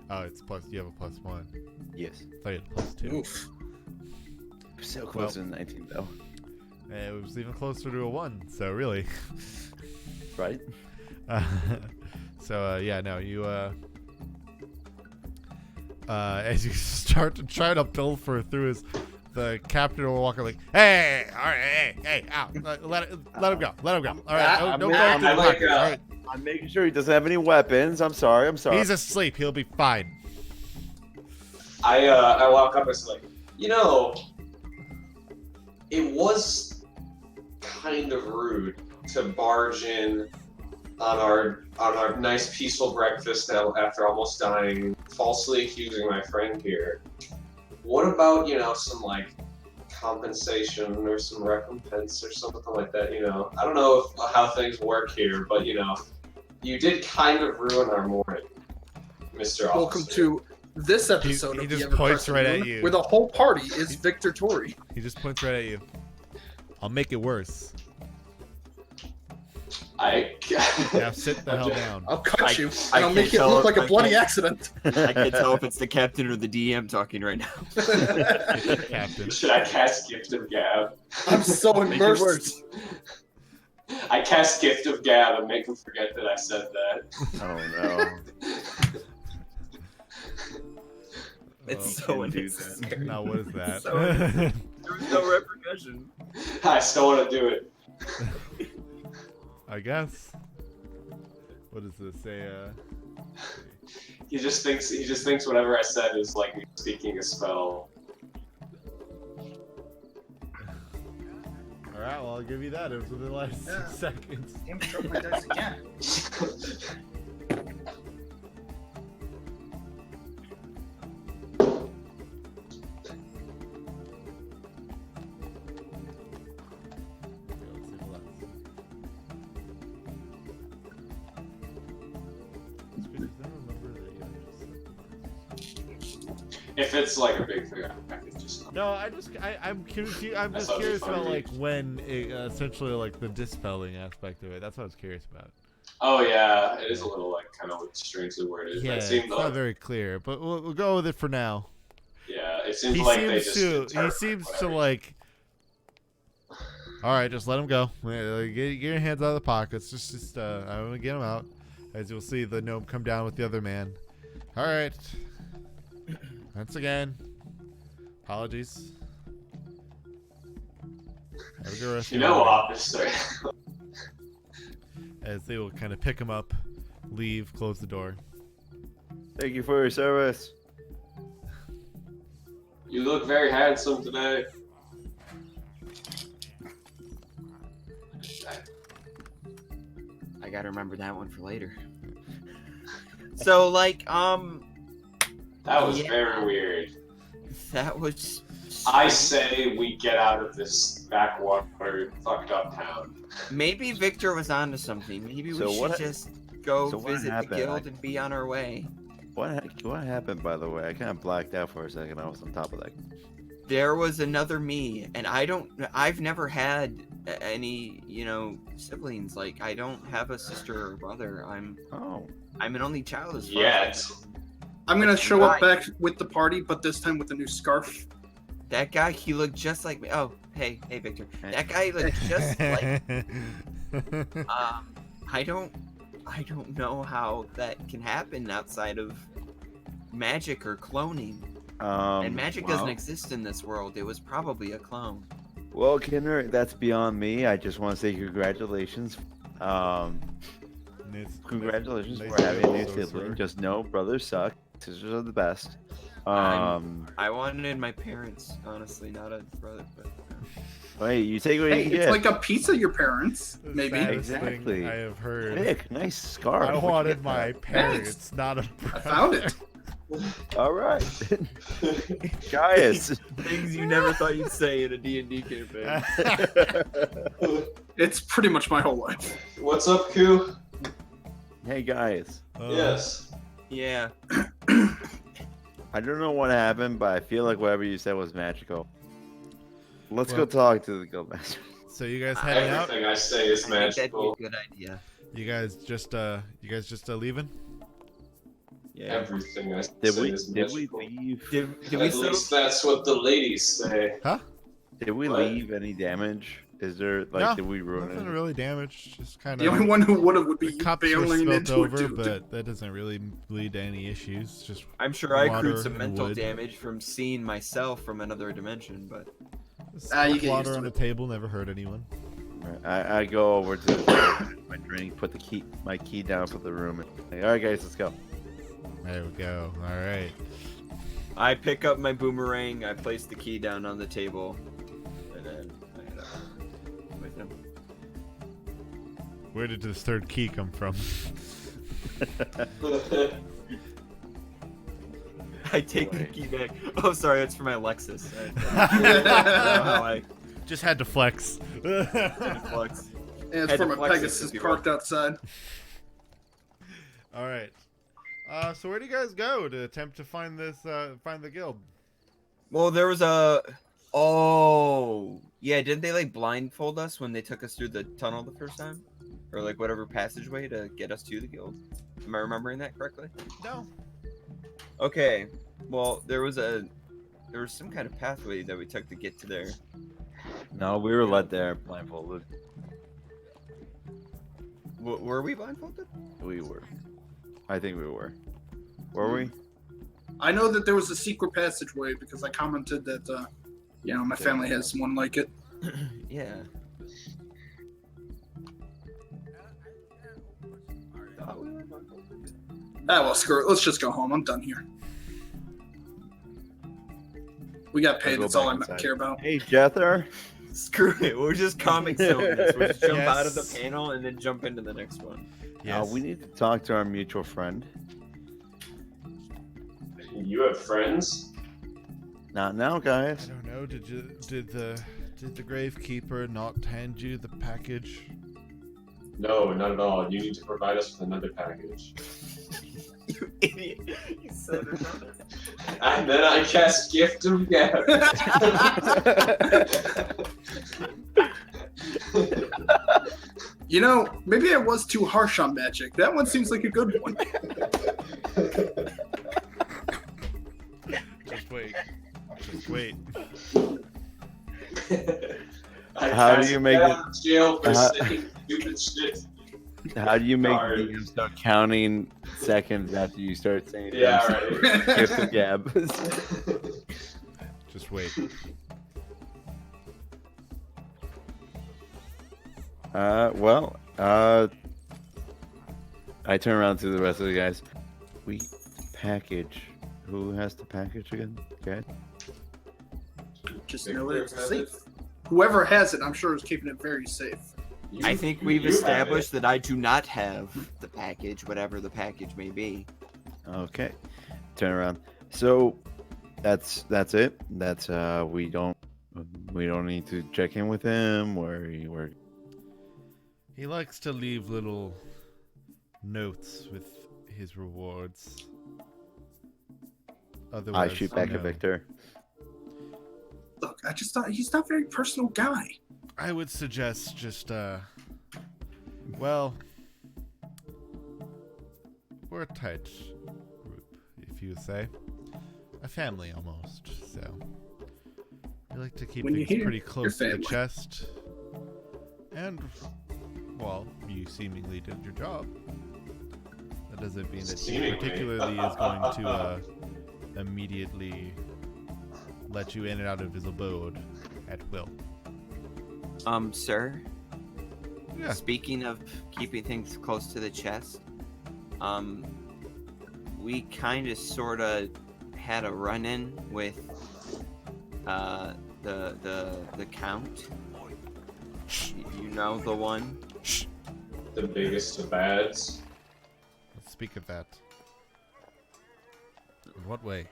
Oh, it's plus. You have a +1. Yes. I thought you had a +2. Oof. So close to a 19 though. It was even closer to a 1. So really. Right? Yeah, no, you as you start to try to pull through the captain will walk up like, hey, all right, hey, ow, let him go, all right, don't go I'm through the like, pockets, all right. I'm making sure he doesn't have any weapons. I'm sorry. He's asleep, he'll be fine. I walk up and it's like, it was kind of rude to barge in on our nice peaceful breakfast after almost dying, falsely accusing my friend here. What about, some like compensation or some recompense or something like that, I don't know how things work here, but you did kind of ruin our morning, Mr. Officer. Welcome to this episode He of just the Ever points Crescent right at Moon, you. where the whole party is Victor Tory. He just points right at you. I'll make it worse. Now sit the hell down. I'll cut you, and I I'll make can't it look tell- like a I bloody can't- accident. I can't tell if it's the captain or the DM talking right now. Captain. Should I cast Gift of Gab? I'm so Make it immersed. worse. I cast Gift of Gab and make him forget that I said that. Oh no. It's Oh, so can't do unnecessary. now what is that? So- There was no repercussion. I still want to do it. I guess. What does this say? He just thinks whatever I said is like me speaking a spell. All right, well I'll give you that. It was within the last Yeah. 6 seconds. Damn, drop my dice again. If it's like a big thing, I can just. No, I'm curious. I'm That's just curious funny. about like when it, essentially like the dispelling aspect of it. That's what I was curious about. Oh yeah, it is a little like kind of strangely worded. Yeah, It it's seemed not like, very clear, but we'll go with it for now. yeah, it seems He like they seems just. to. He interpret seems to whatever. like. All right, just let him go. Get your hands out of the pockets. Just I want to get him out. As you'll see, the gnome come down with the other man. All right. Once again, apologies. Have a good rest of You your know, morning. officer. As they will kind of pick him up, leave, close the door. Thank you for your service. You look very handsome today. I gotta remember that one for later. So, like, That was Yeah. very weird. that was I say we get out of this backwater fucked up town. Maybe Victor was onto something. Maybe So we should what- just go so what visit the happened? guild and be on our way. What happened, by the way? I kind of blacked out for a second. I was on top of that. There was another me, and I've never had any, siblings. Like, I don't have a sister or brother. I'm an only child as far as I know. I'm gonna show up back with the party, but this time with a new scarf. That guy, he looked just like me. Oh, hey, Victor. That guy looked just like. I don't know how that can happen outside of magic or cloning. And magic doesn't exist in this world. It was probably a clone. Well, Kinder, that's beyond me. I just want to say congratulations. Congratulations for having a new sibling. Just know, brothers suck. Sisters are the best. I wanted my parents, honestly, not a brother. But Wait, you take what Hey, you it's get. like a pizza, your parents, The maybe. saddest Exactly. thing I have heard. Nick, nice scarf. I Where'd you wanted get my that? parents, not a brother. I found it. All right, Gaius. things you never thought you'd say in a D&D campaign. It's pretty much my whole life. What's up, Koo? Hey, Gaius. Yes. Yeah. I don't know what happened, but I feel like whatever you said was magical. Let's go talk to the guildmaster. So you guys heading out? Everything I say is I think that'd be magical. a good idea. You guys just leaving? Yeah. Everything I Did say we is did we magical. leave? Did we At settle? least that's what the ladies say. Did we What? leave any damage? Is there like No, did we ruin Nothing it? really damaged. Just kind The of. only one who would have would be The you cups were bailing spilt into over, it. but that doesn't really lead to any issues. Just I'm sure I water accrued some and mental wood. damage from seeing myself from another dimension, but You get water used on to the it. table never hurt anyone. I go over to my drink, put my key down for the room, and say, all right, guys, let's go. There we go. All right. I pick up my boomerang, I place the key down on the table, and then I head out with him. Where did this third key come from? I take the Wait. key back. Oh, sorry, it's for my Lexus. I don't know how I Just had to flex. did a flux. And it's Had for to my flex it, Pegasus if you parked outside. All right. So where do you guys go to attempt to find this? Find the guild? Well, there was a. Oh, yeah. Didn't they like blindfold us when they took us through the tunnel the first time, or like whatever passageway to get us to the guild? Am I remembering that correctly? No. Okay. Well, there was some kind of pathway that we took to get to there. No, we were led there blindfolded. Were we blindfolded? We were. I think we were. Were we? I know that there was a secret passageway because I commented that, my family has one like it. Yeah. Well, screw it. Let's just go home. I'm done here. We got paid. go That's all back I inside. care about. Hey, Jether. Screw it. We're just comic zone this. We'll just jump out of the Yes. panel and then jump into the next one. Yes. We need to talk to our mutual friend. You have friends? Not now, I guys. don't know. Did the gravekeeper not hand you the package? No, not at all. You need to provide us with another package. You idiot. You said another. And then I cast Gift of Gab. Maybe I was too harsh on magic. That one seems like a good one. Just wait. Just wait. How do you make it? it- Jail for how- saying stupid shit. How do you make Darn. the DM start counting seconds after you start saying Yeah, them? right. Gift of gab. Just wait. I turn around to the rest of the guys. We package. Who has the package again? Okay. Just know that it's safe. Whoever has it, I'm sure is keeping it very safe. I think we've You have established it. that I do not have the package, whatever the package may be. Okay. Turn around. So, That's it. That's we don't need to check in with him. We're He likes to leave little notes with his rewards. I Otherwise, shoot back you at know, Victor. Look, I just thought he's not a very personal guy. I would suggest just well, we're a tight group, if you say. A family almost, so we like to keep When you things hear pretty your close to the family. chest. And, well, you seemingly did your job. That doesn't mean that he Seemingly. particularly is going to immediately let you in and out of his abode at will. Sir, Yeah. speaking of keeping things close to the chest, we kind of sort of had a run-in with the count. You know the one. The biggest of bads. Let's speak of that. In what way?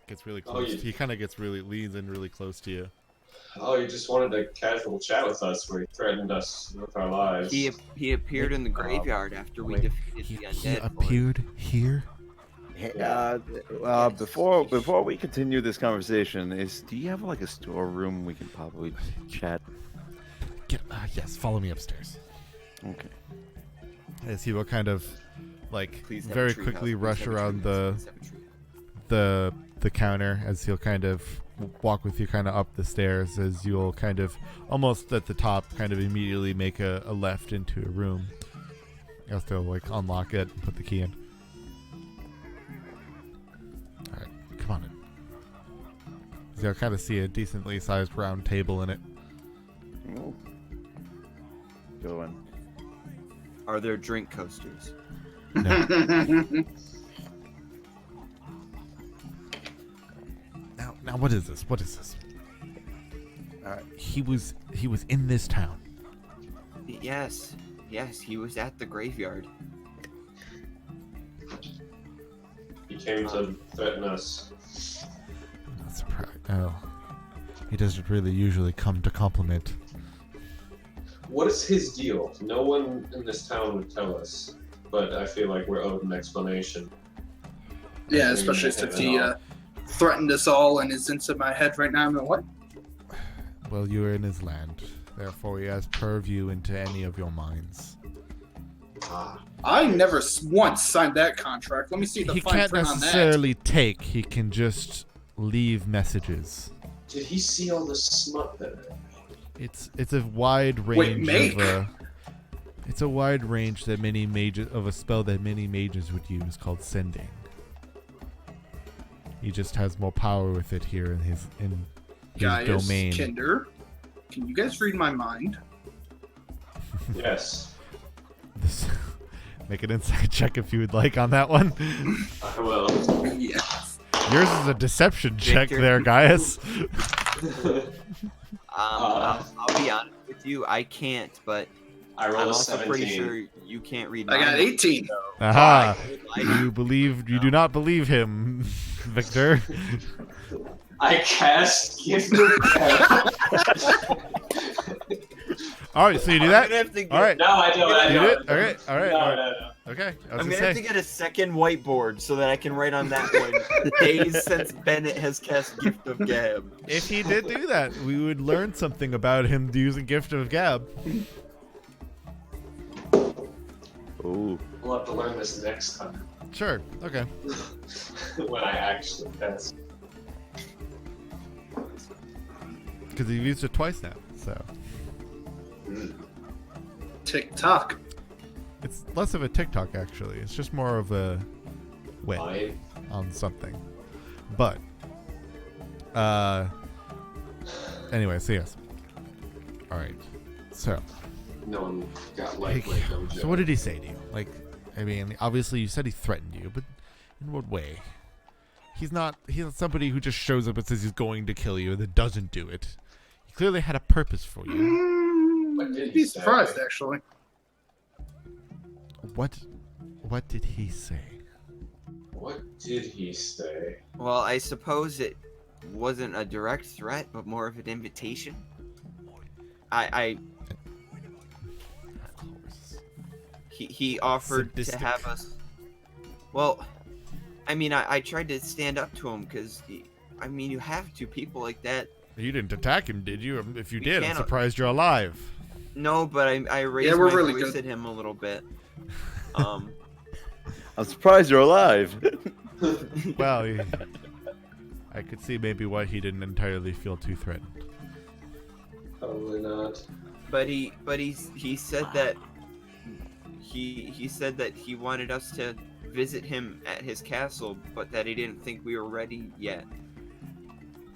Gets really Oh, close. you- He kind of leans in really close to you. Oh, you just wanted a casual chat with us where he threatened us with our lives. He appeared in the graveyard after we defeated the undead. here. Before we continue this conversation, do you have like a storeroom we can probably chat? Yes, follow me upstairs. Okay. As he will kind of, Please have a very tree quickly house. Please rush have a around tree house. Please have a tree house. the counter, as he'll kind of walk with you kind of up the stairs, as you'll kind of almost at the top kind of immediately make a left into a room. You'll still unlock it and put the key in. Alright, come on in. So you'll kind of see a decently sized round table in it. Ooh. Go on. Are there drink coasters? Now what is this? What is this? He was in this town. Yes, he was at the graveyard. He came to threaten us. Not surprised. Oh, he doesn't really usually come to compliment. What is his deal? No one in this town would tell us, but I feel like we're owed an explanation. Yeah, especially since he threatened us all and is inside my head right now. I'm like, what? Well, you are in his land, therefore he has purview into any of your minds. I never once signed that contract. Let me see the He fine can't print on that. necessarily take. He can just leave messages. Did he see all the smut that? It's a wide range make? of it's a wide range that many mages of a spell that many mages would use called sending. He just has more power with it here in his Gaius, domain. Kinder, can you guys read my mind? Yes, This, make an insight check if you would like on that one. I will. Yes. Yours is a deception check Victor. there, Gaius. I'll be honest with you, I can't, but I I'm rolled a also 17. pretty sure you can't read I got mine. 18. Aha! Like, You do not believe him, Victor. I cast gift of death. All right, so you do I'm that. gonna have to get, All right, No, I don't. I you don't. did it. All right, all right. No, all right. no, no. Okay, I was I'm gonna gonna have say. to get a second whiteboard so that I can write on that one. Days since Bennett has cast Gift of Gab. If he did do that, we would learn something about him using Gift of Gab. Ooh. We'll have to learn this next time Sure. Okay. when I actually cast. Because you've used it twice now, so TikTok. it's less of a TikTok actually. It's just more of a wit Fine. on something. But anyway, so yes. All right. So No one got Hey, like no joke. so what did he say to you? I mean, obviously you said he threatened you, but in what way? He's not somebody who just shows up and says he's going to kill you and then doesn't do it. He clearly had a purpose for you. What did I'd he be say? surprised, actually. What did he say? What did he say? Well, I suppose it wasn't a direct threat, but more of an invitation. I Of course. he offered Sadistic. to have us. Well, I mean, I tried to stand up to him because, I mean, you have to. People like that. You didn't attack him, did you? If you We did, I'm can't- surprised you're alive. No, but I raised we're my really voice good. at him a little bit. I'm surprised you're alive. Well, I could see maybe why he didn't entirely feel too threatened. Probably not. But he said that he said that he wanted us to visit him at his castle, but that he didn't think we were ready yet.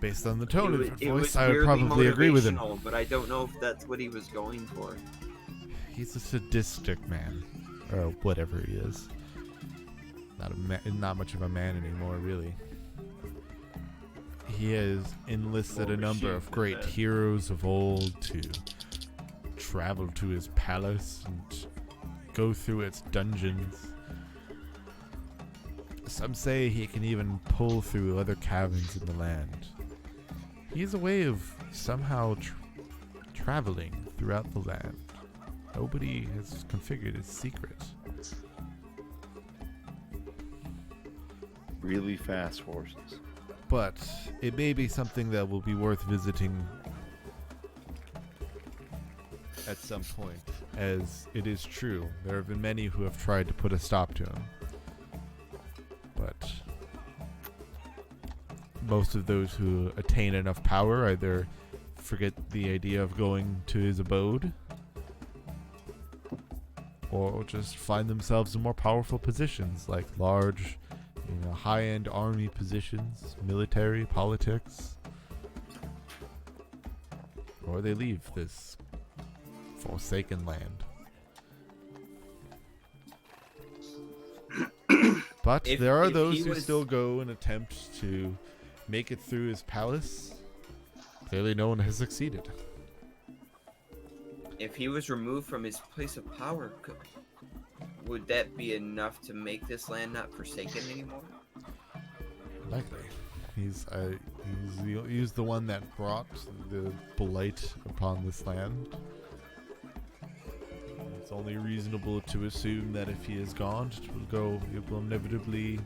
Based on the tone of It your was voice, I would weirdly probably agree with him. motivational, but I don't know if that's what he was going for. He's a sadistic man, or whatever he is. Not much of a man anymore, really. He has enlisted a number of great heroes of old to travel to his palace and go through its dungeons. Some say he can even pull through other caverns in the land. He has a way of somehow traveling throughout the land. Nobody has configured his secret. Really fast horses. But it may be something that will be worth visiting at some point, as it is true. There have been many who have tried to put a stop to him. But most of those who attain enough power either forget the idea of going to his abode, or just find themselves in more powerful positions, like large, high-end army positions, military, politics. Or they leave this forsaken land. But If- there are if those he who was- still go and attempt to make it through his palace. Clearly no one has succeeded. If he was removed from his place of power, would that be enough to make this land not forsaken anymore? Likely. He's the one that brought the blight upon this land. It's only reasonable to assume that if he is gone, it will inevitably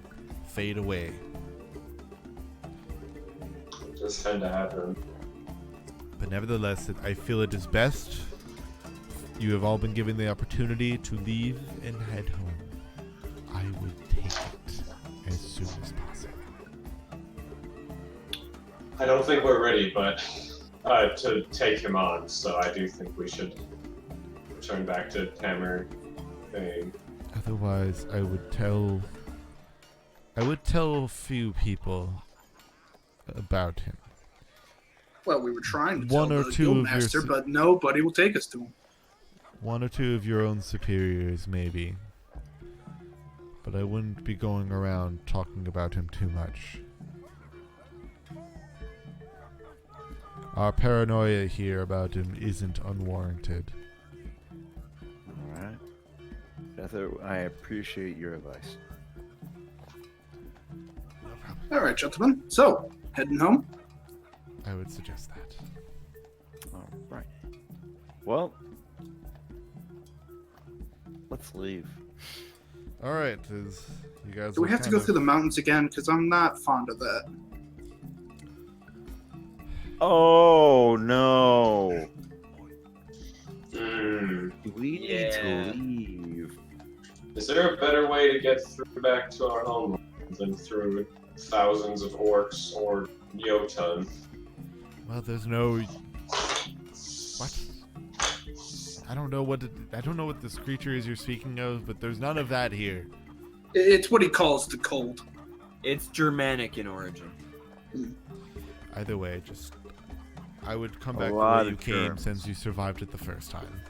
fade away. Just had to happen. But nevertheless, I feel it is best. You have all been given the opportunity to leave and head home. I would take it as soon as possible. I don't think we're ready, but to take him on. So I do think we should return back to Hammer Fame. Otherwise, I would tell a few people about him. Well, we were trying to One tell or the two of your Guildmaster, su- but nobody will take us to him. One or two of your own superiors, maybe. But I wouldn't be going around talking about him too much. Our paranoia here about him isn't unwarranted. Alright. Bethel, I appreciate your advice. All right, gentlemen. So, heading home. I would suggest that. Alright. Well, let's leave. Alright, is you guys Do we have to go through the mountains again? Because I'm not fond of that. Oh no! Mm. We need Yeah. to leave. Is there a better way to get through back to our homeland than through thousands of orcs or Jotun? Well, there's no... What? I don't know what this creature is you're speaking of, but there's none of that here. It's what he calls the cold. It's Germanic in origin. Either way, I would come A back the lot way you of came germs. since you survived it the first time.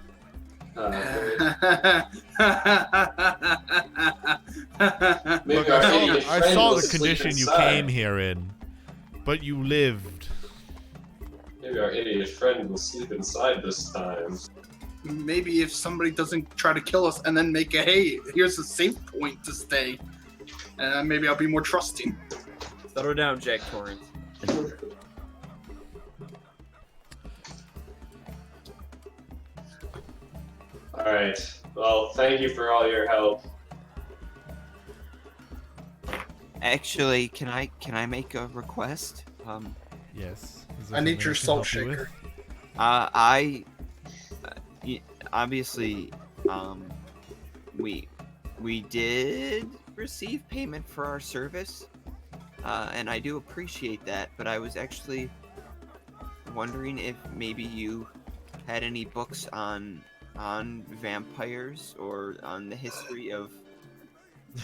Maybe Look, our I idiot saw friend will the sleep condition you inside. came here in, but you lived. Maybe our idiot friend will sleep inside this time. Maybe if somebody doesn't try to kill us and then make a hey, here's a safe point to stay. and maybe I'll be more trusting. Settle down, Jack Torrance. All right. Well, thank you for all your help. Actually, can I make a request? Yes. Is there I need something your can salt help you with? shaker. Obviously, we did receive payment for our service, and I do appreciate that. But I was actually wondering if maybe you had any books on vampires or on the history of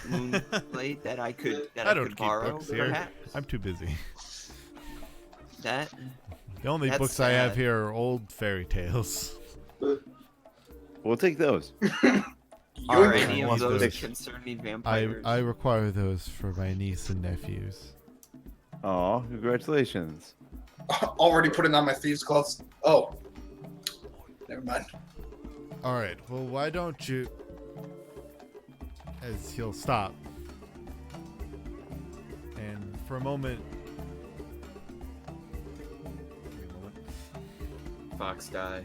Moonblade that I could I don't could keep borrow, books here. perhaps. I'm too busy. That The only That's books I have sad. here are old fairy tales. We'll take those. are Yoink. any I of want those those. concerning I vampires? I require those for my niece and nephews. Aw, congratulations. Already putting on my thieves' gloves. Oh. Never mind. All right. Well, why don't you? As he'll stop, and for a moment. Give me a moment. Fox die.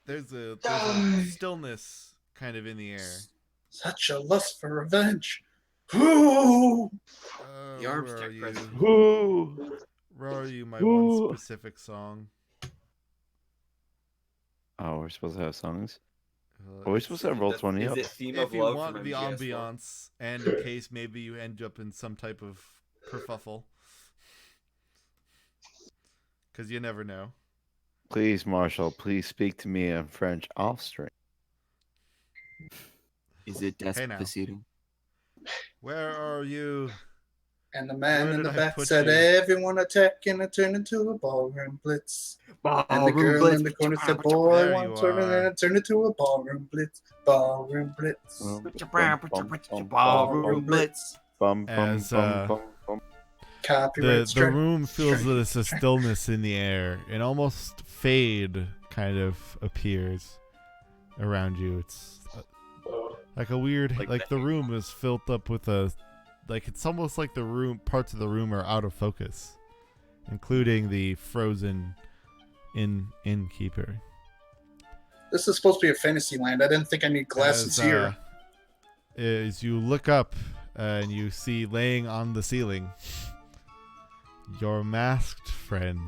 There's a stillness kind of in the air. Such a lust for revenge. Ooh. The arms Where are Jack you? Crescent. Woo! Where are you? My Ooh. one specific song. Oh, we're supposed to have songs? Uh, Are we supposed to have roll 20 Is up? it theme if of you love want from the MGS1? ambiance, and in case maybe you end up in some type of kerfuffle, because you never know. Please, Marshall, please speak to me in French offstring. Is it Hey, now. Despacito? Where are you? And the man Where in did the I back put said, you? everyone attack, and it turned into a ballroom blitz. And the girl in the corner said, boy, There one you turn, and are. it turned into a ballroom blitz. Ballroom blitz. Ballroom blitz. Bum, bum, As, bum, bum, bum. Copyright The strike. room feels that there's a stillness in the air. An almost fade kind of appears around you. It's like a weird, like the room is filled up with it's almost like the room, parts of the room are out of focus, including the frozen innkeeper. This is supposed to be a fantasy land. I didn't think I need glasses here. As you look up and you see laying on the ceiling your masked friend.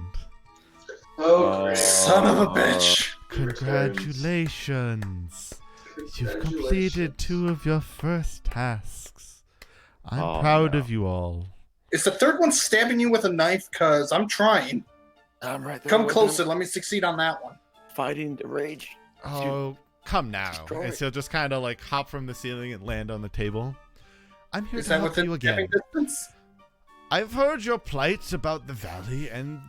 Oh, great. Son of a bitch. Congratulations! You've completed 2 of your first tasks. I'm Oh, proud no. of you all. Is the third one stabbing you with a knife? Because I'm trying. I'm right there. Come with closer. him, Let me succeed on that one. Fighting the rage. Oh, come now. Destroy And it. he'll just kind of like hop from the ceiling and land on the table. I'm here Is to that help within you again. stabbing distance? I've heard your plight about the valley and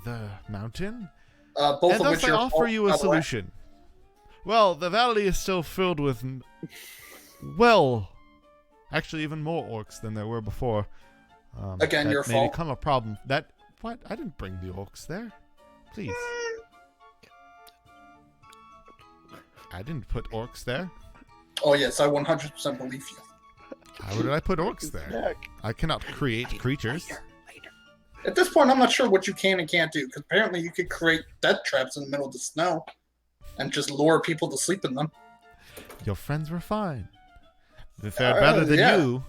the mountain, Both and of thus which I are offer you a by the way. solution. Well, the valley is still filled with, actually even more orcs than there were before. Again, that your may fault. become a problem. What? I didn't bring the orcs there. Please. I didn't put orcs there. Oh, yes, I 100% believe you. How did I put orcs there? Snack. I cannot create creatures. At this point, I'm not sure what you can and can't do, because apparently you could create death traps in the middle of the snow and just lure people to sleep in them. Your friends were fine. If they're better than yeah. you,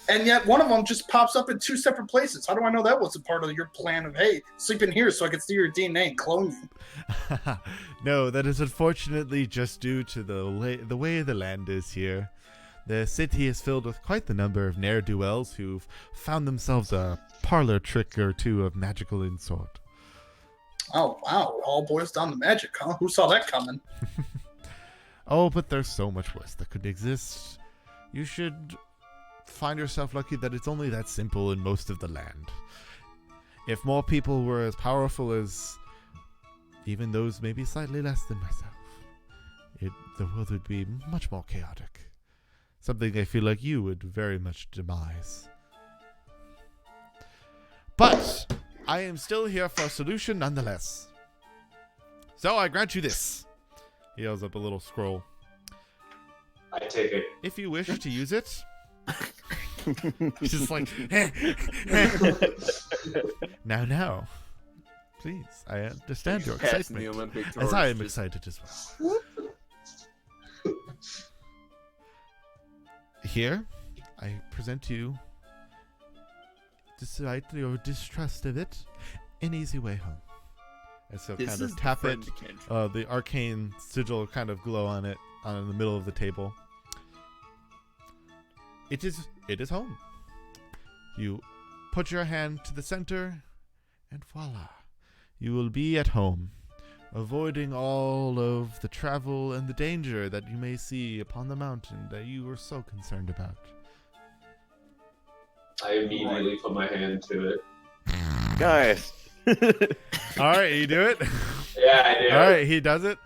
And yet one of them just pops up in 2 separate places. How do I know that wasn't part of your plan of, hey, sleep in here so I can steal your DNA and clone you? no, that is unfortunately just due to the way the land is here. The city is filled with quite the number of ne'er-do-wells who've found themselves a parlor trick or 2 of magical insort. Oh, wow. It all boils down to magic, huh? Who saw that coming? Oh, but there's so much worse that could exist. You should find yourself lucky that it's only that simple in most of the land. If more people were as powerful as even those maybe slightly less than myself, the world would be much more chaotic. Something I feel like you would very much demise. But I am still here for a solution nonetheless. So I grant you this. He holds up a little scroll. I take it. If you wish to use it. He's just like, now. Please, I understand your Passing the excitement. Olympic As torch, I am just- excited as well. Here, I present to you, despite your distrust of it, an easy way home. And so This kind is of the tap it, friend cantrip. the arcane sigil kind of glow on it, in the middle of the table. It is home. You put your hand to the center, and voila. You will be at home, avoiding all of the travel and the danger that you may see upon the mountain that you were so concerned about. I immediately put my hand to it. Guys. All right, you do it. Yeah, I do. All right, he does it.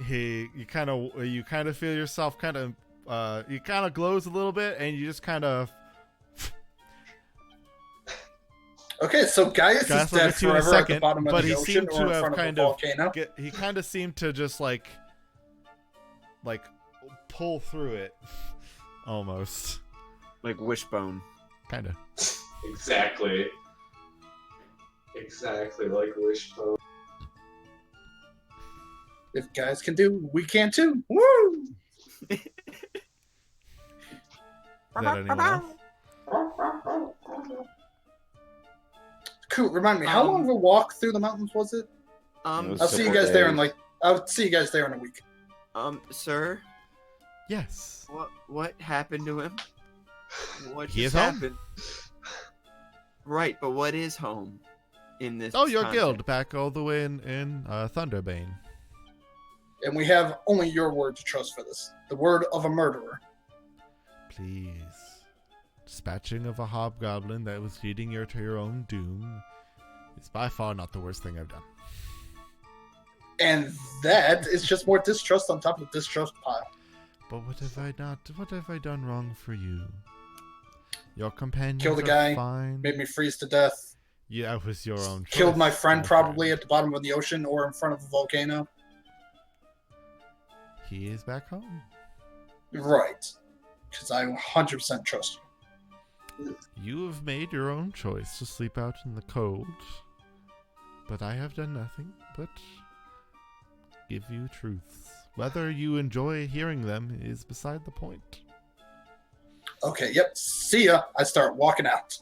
You kind of feel yourself you kind of glows a little bit, and you just kind of. Okay, so Gaius Gaius is will dead get to you in a forever at the second, bottom of but the he ocean seemed or to in have front of a kind of volcano. he kind of seemed to just like pull through it, almost. Like Wishbone. Kind of. Exactly like Wishbone. If guys can do, we can too. Woo! Is that anyone else? Cool. Remind me, how long of a walk through the mountains was it? It was I'll see you Several guys there in days. I'll see you guys there in a week. Sir, Yes. what happened to him? What He just is home. happened? Right, but what is home in this? Oh, your context? guild back all the way in Thunderbane. And we have only your word to trust for this. The word of a murderer. Please. Dispatching of a hobgoblin that was leading you to your own doom is by far not the worst thing I've done. And that is just more distrust on top of the distrust pile. But what have I done wrong for you? Your companions Killed a are guy, fine. Made me freeze to death. Yeah, it was your own choice. Killed my friend my probably at the bottom of the ocean or in front of a volcano. He is back home. Right. Because I 100% trust you. You have made your own choice to sleep out in the cold. But I have done nothing but give you truths. Whether you enjoy hearing them is beside the point. Okay, yep. See ya. I start walking out.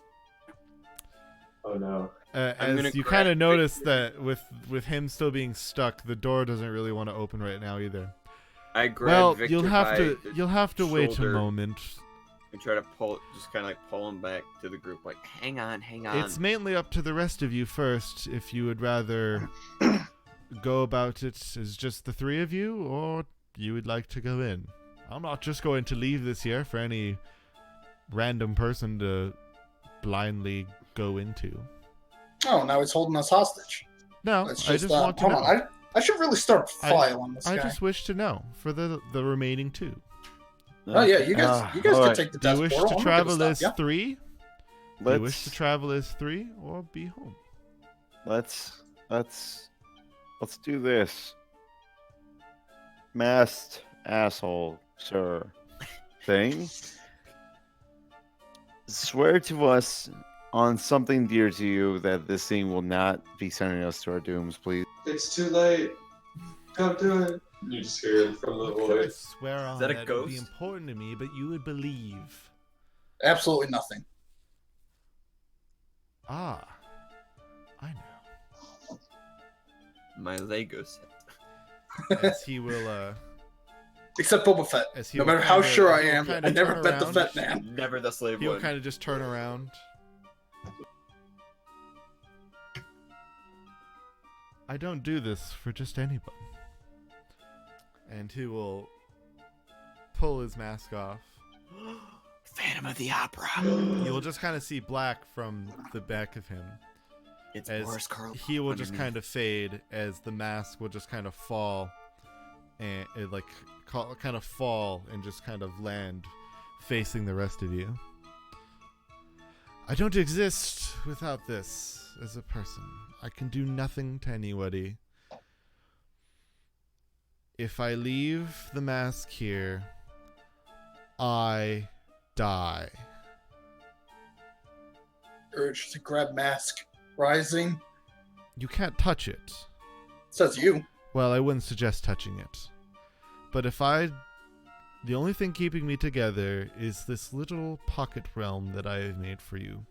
Oh no. I'm gonna As you grab kind of Vic- notice that with him still being stuck, the door doesn't really want to open right now either. I grab Well, Victor you'll have by to the wait a shoulder moment. and try to just kind of pull him back to the group. Like, Hang on. It's mainly up to the rest of you first if you would rather go about it as just the three of you, or you would like to go in. I'm not just going to leave this here for any random person to blindly go into. Oh, now he's holding us hostage. No, Let's I just, just want to hold know. on. I should really start a file on this I guy. just wish to know for the remaining two. Oh yeah, you guys can alright. take the Do you death wish portal. to I'm not gonna travel stop as ya. three? Do you Let's wish to travel as three or be home? let's do this. Masked asshole, sir. Thing. Swear to us on something dear to you that this thing will not be sending us to our dooms, please. It's too late. Don't do it. You just hear it from the What could I voice. swear on that a that would be ghost? important to me, but you would believe? Absolutely nothing. Ah, I know. my Lego set. As he will, Except Boba Fett. as he No will matter how kinda- sure I he'll am, kinda I never turn bet the around. Fett man. Never the slave He'll one. kind of just turn around. I don't do this for just anyone. And he will pull his mask off. Phantom of the Opera. You will just kind of see black from the back of him. It's As Boris Karloff. he will just underneath. kind of fade as the mask will just kind of fall and it like kind of fall and just kind of land facing the rest of you. I don't exist without this as a person. I can do nothing to anybody. if I leave the mask here, I die. Urge to grab mask. Rising. You can't touch it. Says you. Well, I wouldn't suggest touching it. But the only thing keeping me together is this little pocket realm that I have made for you.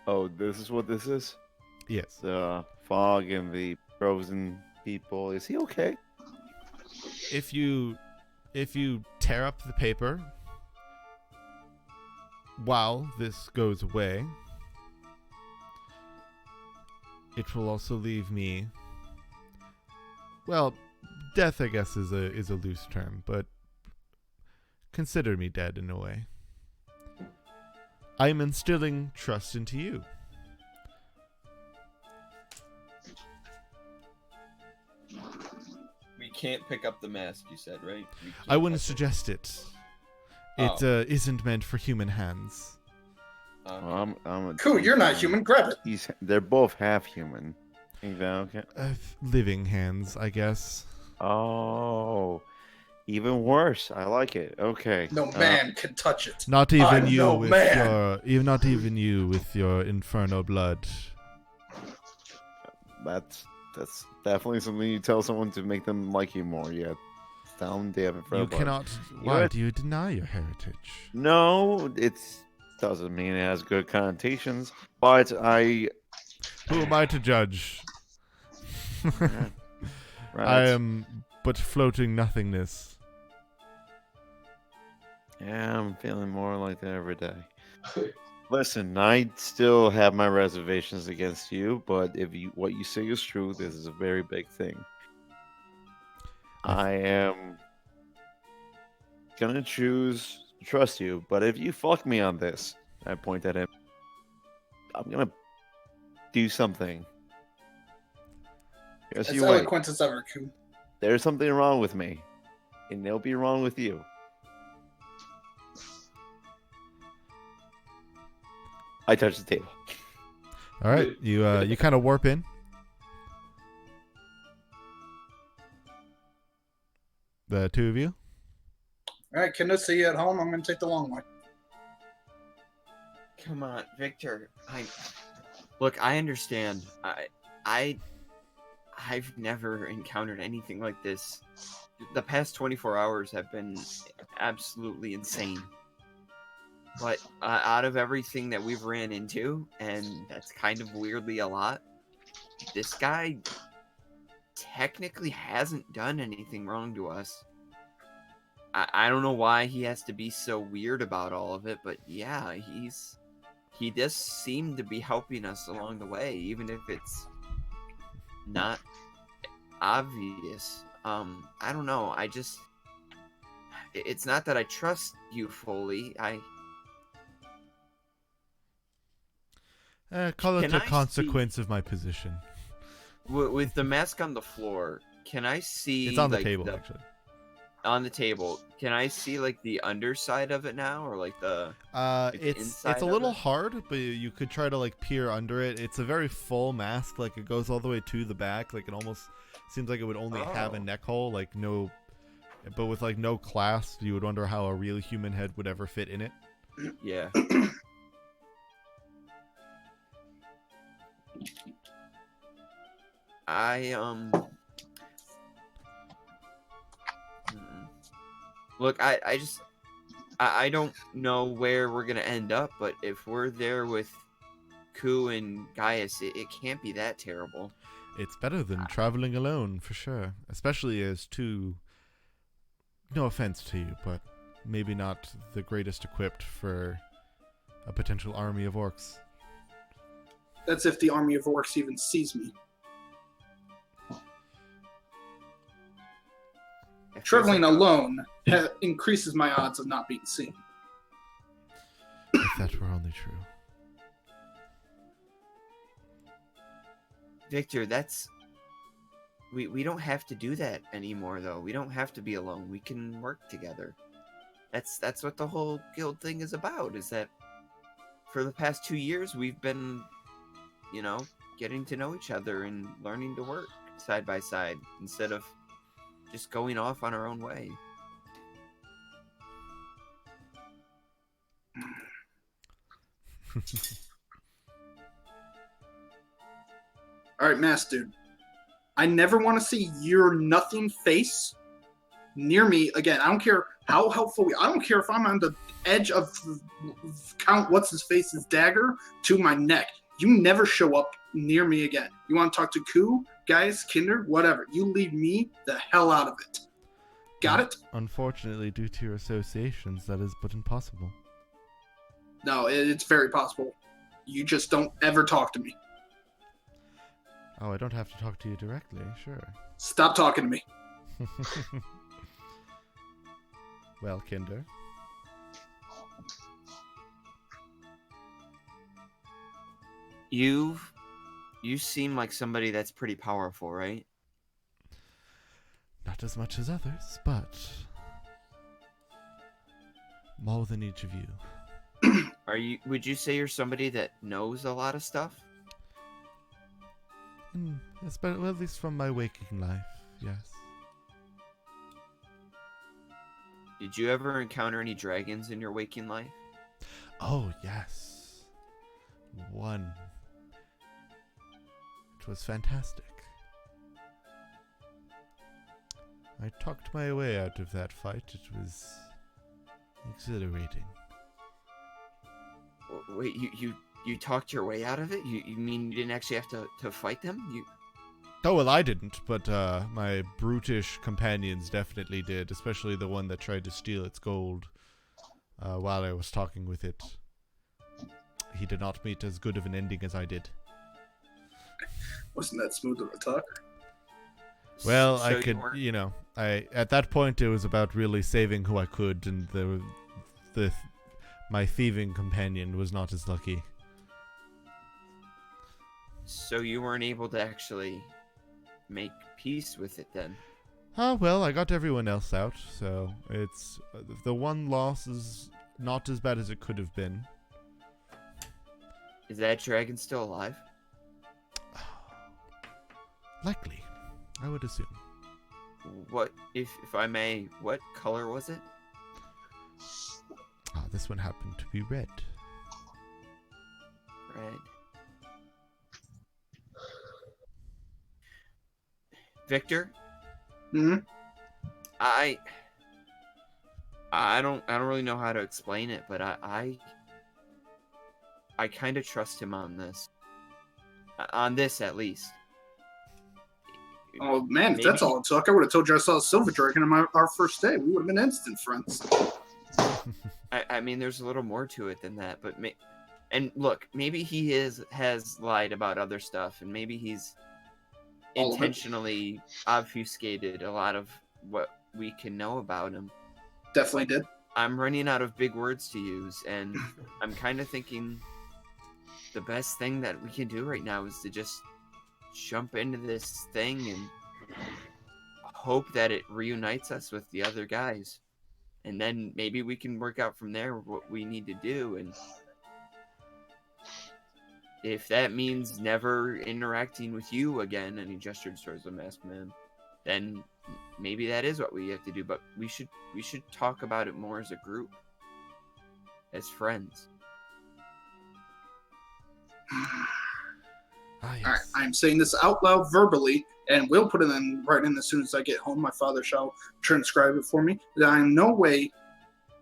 Oh, this is what this is? Yes. The fog and the frozen people. Is he okay? If you tear up the paper while this goes away, it will also leave me. Well, death, I guess, is a loose term, but consider me dead in a way. I am instilling trust into you. We can't pick up the mask, you said, right? I wouldn't suggest it. It Oh. isn't meant for human hands. Well, I'm a Cool, you're not human. Grab it. They're both half human. Think that okay? Living hands, I guess. Oh, even worse. I like it. Okay. No man can touch it. Not even I'm you no with man. not even you with your inferno blood. That's definitely something you tell someone to make them like you more. Yeah. Tell them they have a You blood. cannot. You Why know do you deny your heritage? No, it doesn't mean it has good connotations. But Who am I to judge? Right. I am but floating nothingness. Yeah, I'm feeling more like that every day. Listen, I still have my reservations against you, but if what you say is true, this is a very big thing. I am gonna choose to trust you, but if you fuck me on this, I point at him, I'm gonna do something. Yes, As you wait. eloquent as ever, Coon. There's something wrong with me, and it'll be wrong with you. I touch the table. All right, you kind of warp in. The two of you. All right, Kendo, see you at home. I'm going to take the long way. Come on, Victor. Look, I understand. I've never encountered anything like this. The past 24 hours have been absolutely insane. But out of everything that we've ran into, and that's kind of weirdly a lot, this guy technically hasn't done anything wrong to us. I don't know why he has to be so weird about all of it, but yeah, he does seem to be helping us along the way, even if it's not obvious. I don't know. It's not that I trust you fully. Call it Can a I see- consequence of my position. With the mask on the floor, can I see? It's on the like, table, actually. On the table, can I see like the underside of it now, or like the? It's inside a of little it? hard, but you could try to like peer under it. It's a very full mask, like it goes all the way to the back. Like it almost seems like it would only have a Oh. neck hole, like no, but with like no clasp. You would wonder how a real human head would ever fit in it. Yeah. Look, I don't know where we're gonna end up, but if we're there with Ku and Gaius, it can't be that terrible. It's better than traveling alone, for sure. Especially as two, no offense to you, but maybe not the greatest equipped for a potential army of orcs. That's if the army of orcs even sees me. It feels Traveling like a- alone increases my odds of not being seen. If that were only true. Victor, we don't have to do that anymore, though. We don't have to be alone. We can work together. That's what the whole guild thing is about. Is that for the past 2 years we've been, getting to know each other and learning to work side by side instead of just going off on our own way. All right, Mass Dude. I never want to see your nothing face near me again. I don't care how helpful I don't care if I'm on the edge of Count What's His Face's dagger to my neck. You never show up near me again. You want to talk to Koo, guys, Kinder, whatever. You leave me the hell out of it. Got it? Unfortunately, due to your associations, that is but impossible. No, it's very possible. You just don't ever talk to me. Oh, I don't have to talk to you directly, sure. Stop talking to me. Well, Kinder. You seem like somebody that's pretty powerful, right? Not as much as others, but more than each of you. Would you say you're somebody that knows a lot of stuff? Yes, but well, at least from my waking life, yes. Did you ever encounter any dragons in your waking life? Oh, yes. One. It was fantastic. I talked my way out of that fight. It was exhilarating. Wait, you talked your way out of it? You mean you didn't actually have to fight them? Oh, well, I didn't, but my brutish companions definitely did, especially the one that tried to steal its gold while I was talking with it. He did not meet as good of an ending as I did. Wasn't that smooth of a talk? Well, So I you could, weren't- at that point it was about really saving who I could, and my thieving companion was not as lucky. So you weren't able to actually make peace with it then? Oh, well, I got everyone else out, so it's the one loss is not as bad as it could have been. Is that dragon still alive? Likely, I would assume. What, if I may, what color was it? Ah, this one happened to be red. Red. Victor, Hmm. I don't really know how to explain it, but I kind of trust him on this. On this, at least. Oh man, if that's Maybe- all it took, I would have told you I saw a silver dragon on our first day. We would have been instant friends. I mean, there's a little more to it than that, but and look, maybe he has lied about other stuff, and maybe he's All of it? intentionally obfuscated a lot of what we can know about him. Definitely did. I'm running out of big words to use, and I'm kind of thinking the best thing that we can do right now is to just jump into this thing and hope that it reunites us with the other guys. And then maybe we can work out from there what we need to do. And if that means never interacting with you again, and he gestured towards the masked man, then maybe that is what we have to do. But we should talk about it more as a group, as friends. Ah, yes. All right, I'm saying this out loud verbally, and we'll put it in writing as soon as I get home. My father shall transcribe it for me. That I in no way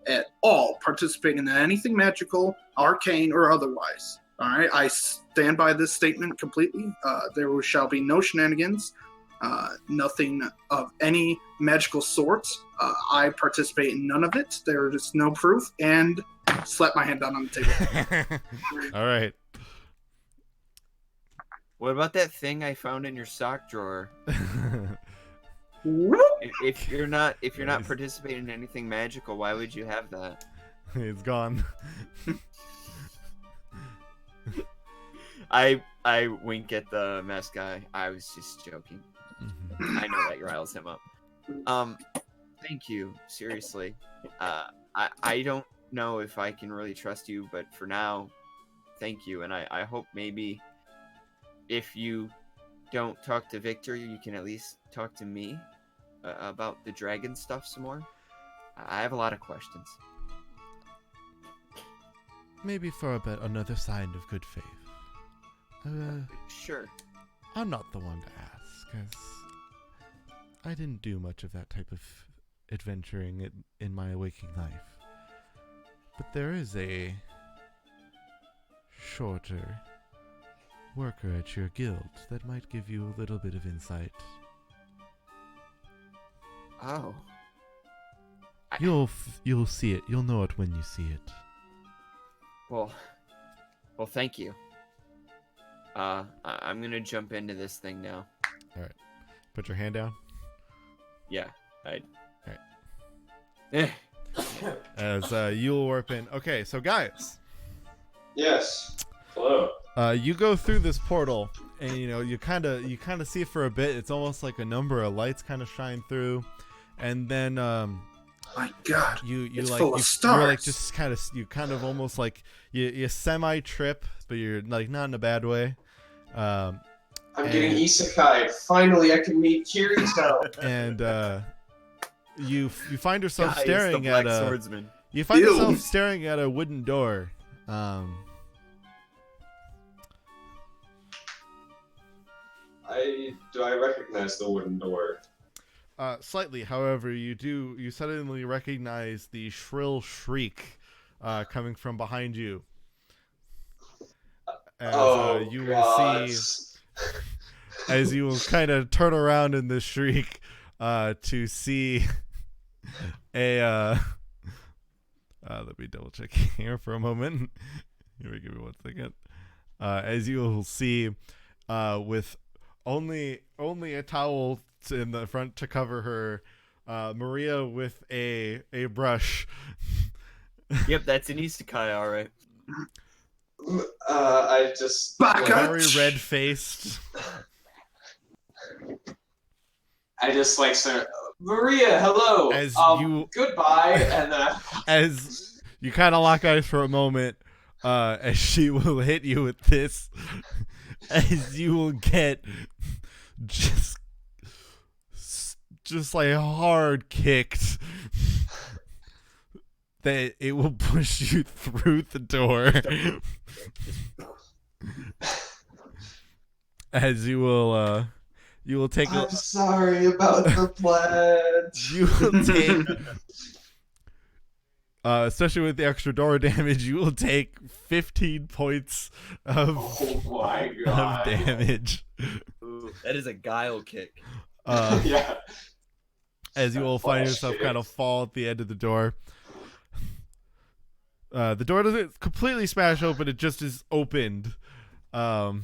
at all participating in anything magical, arcane, or otherwise. All right, I stand by this statement completely. There shall be no shenanigans, nothing of any magical sort. I participate in none of it. There is no proof, and slap my hand down on the table. All right. What about that thing I found in your sock drawer? Whoop. If you're not Nice. participating in anything magical, why would you have that? It's gone. I wink at the mask guy. I was just joking. I know that riles him up. Thank you. Seriously. I don't know if I can really trust you, but for now, thank you. And I hope maybe if you don't talk to Victor, you can at least talk to me about the dragon stuff some more. I have a lot of questions. Maybe for a bit, another sign of good faith. Sure. I'm not the one to ask, because I didn't do much of that type of adventuring in my waking life. But there is a shorter worker at your guild that might give you a little bit of insight. Oh. You'll see it. You'll know it when you see it. Well, thank you. I'm gonna jump into this thing now. All right. Put your hand down. Yeah. All right. As you'll warp in. Okay, so guys. Yes. Hello. You go through this portal, and you kind of see it for a bit. It's almost like a number of lights kind of shine through, and then My God, you it's like full of you're stars. like just kind of almost like you semi trip, but you're like not in a bad way. I'm getting isekai. Finally, I can meet Kirito. And you find yourself Guys, staring the at Black a Swordsman. you find Ew. yourself staring at a wooden door. Do I recognize the wooden door? Slightly, however, you suddenly recognize the shrill shriek coming from behind you. As you will see, as you will kind of turn around in this shriek to see a let me double check here for a moment. Give me 1 second. As you will see, with only a towel in the front to cover her, Maria with a brush. Yep, that's an isekai, all right. I just Very red faced. I just like sir Maria, hello. As you goodbye, and as you kind of lock eyes for a moment, as she will hit you with this, as you will get just like hard kicked, that it will push you through the door. As you will take I'm sorry about the pledge. you will take especially with the extra door damage, you will take 15 points of Oh my god. of damage. Ooh, that is a guile kick. Yeah. As you will find Flash yourself kick. kind of fall at the end of the door. The door doesn't completely smash open, it just is opened. What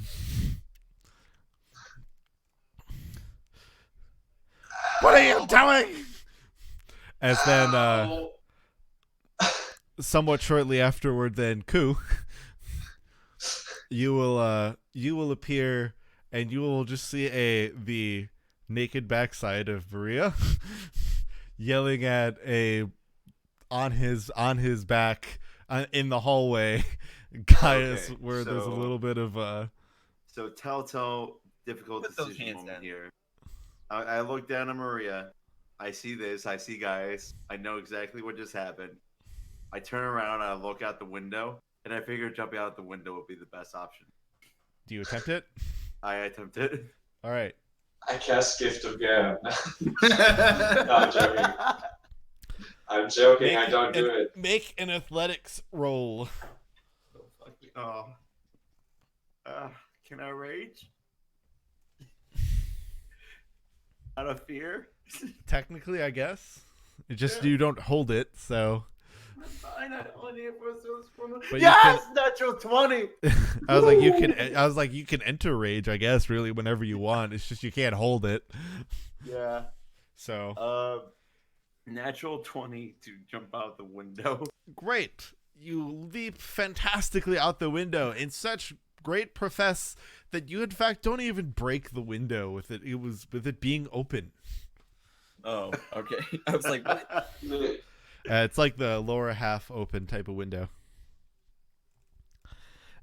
are you doing? As then, Ow. somewhat shortly afterward, then Ku, you will appear, and you will just see the naked backside of Maria, yelling at on his back in the hallway, Gaius, Okay, where there's a so- little bit of So telltale difficult Put those decision hands moment down. here. I look down at Maria. I see this. I see guys. I know exactly what just happened. I turn around and I look out the window, and I figure jumping out the window would be the best option. Do you attempt it? I attempt it. All right. I cast Gift of Gab. No, I'm joking. I'm joking. I don't do it. Make an athletics roll. Oh. Can I rage? Out of fear? Technically, I guess. It just you don't hold it, so. Fine, I only have But yes, natural 20. I was like you can enter rage, I guess, really whenever you want. It's just you can't hold it. Yeah. So Natural 20 to jump out the window. great. You leap fantastically out the window in such great profess that you in fact don't even break the window with it. It was with it being open. Oh, okay. I was like, what? It's like the lower half open type of window.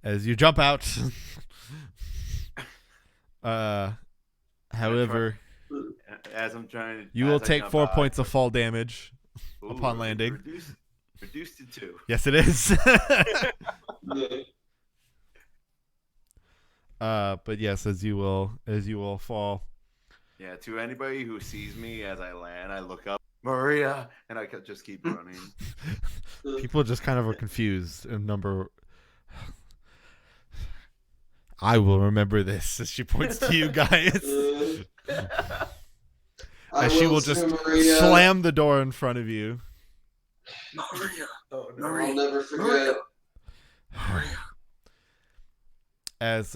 As you jump out, However, As I'm trying to, you will as I take jump 4 out, points of fall damage ooh, upon landing. Reduced to 2. Yes, it is. But yes, as you will fall. Yeah, to anybody who sees me as I land, I look up, Maria, and I could just keep running. People just kind of are confused. I will remember this as she points to you guys. As she will just Maria. slam the door in front of you. Maria. Oh, no, Maria. I'll never forget. Maria. As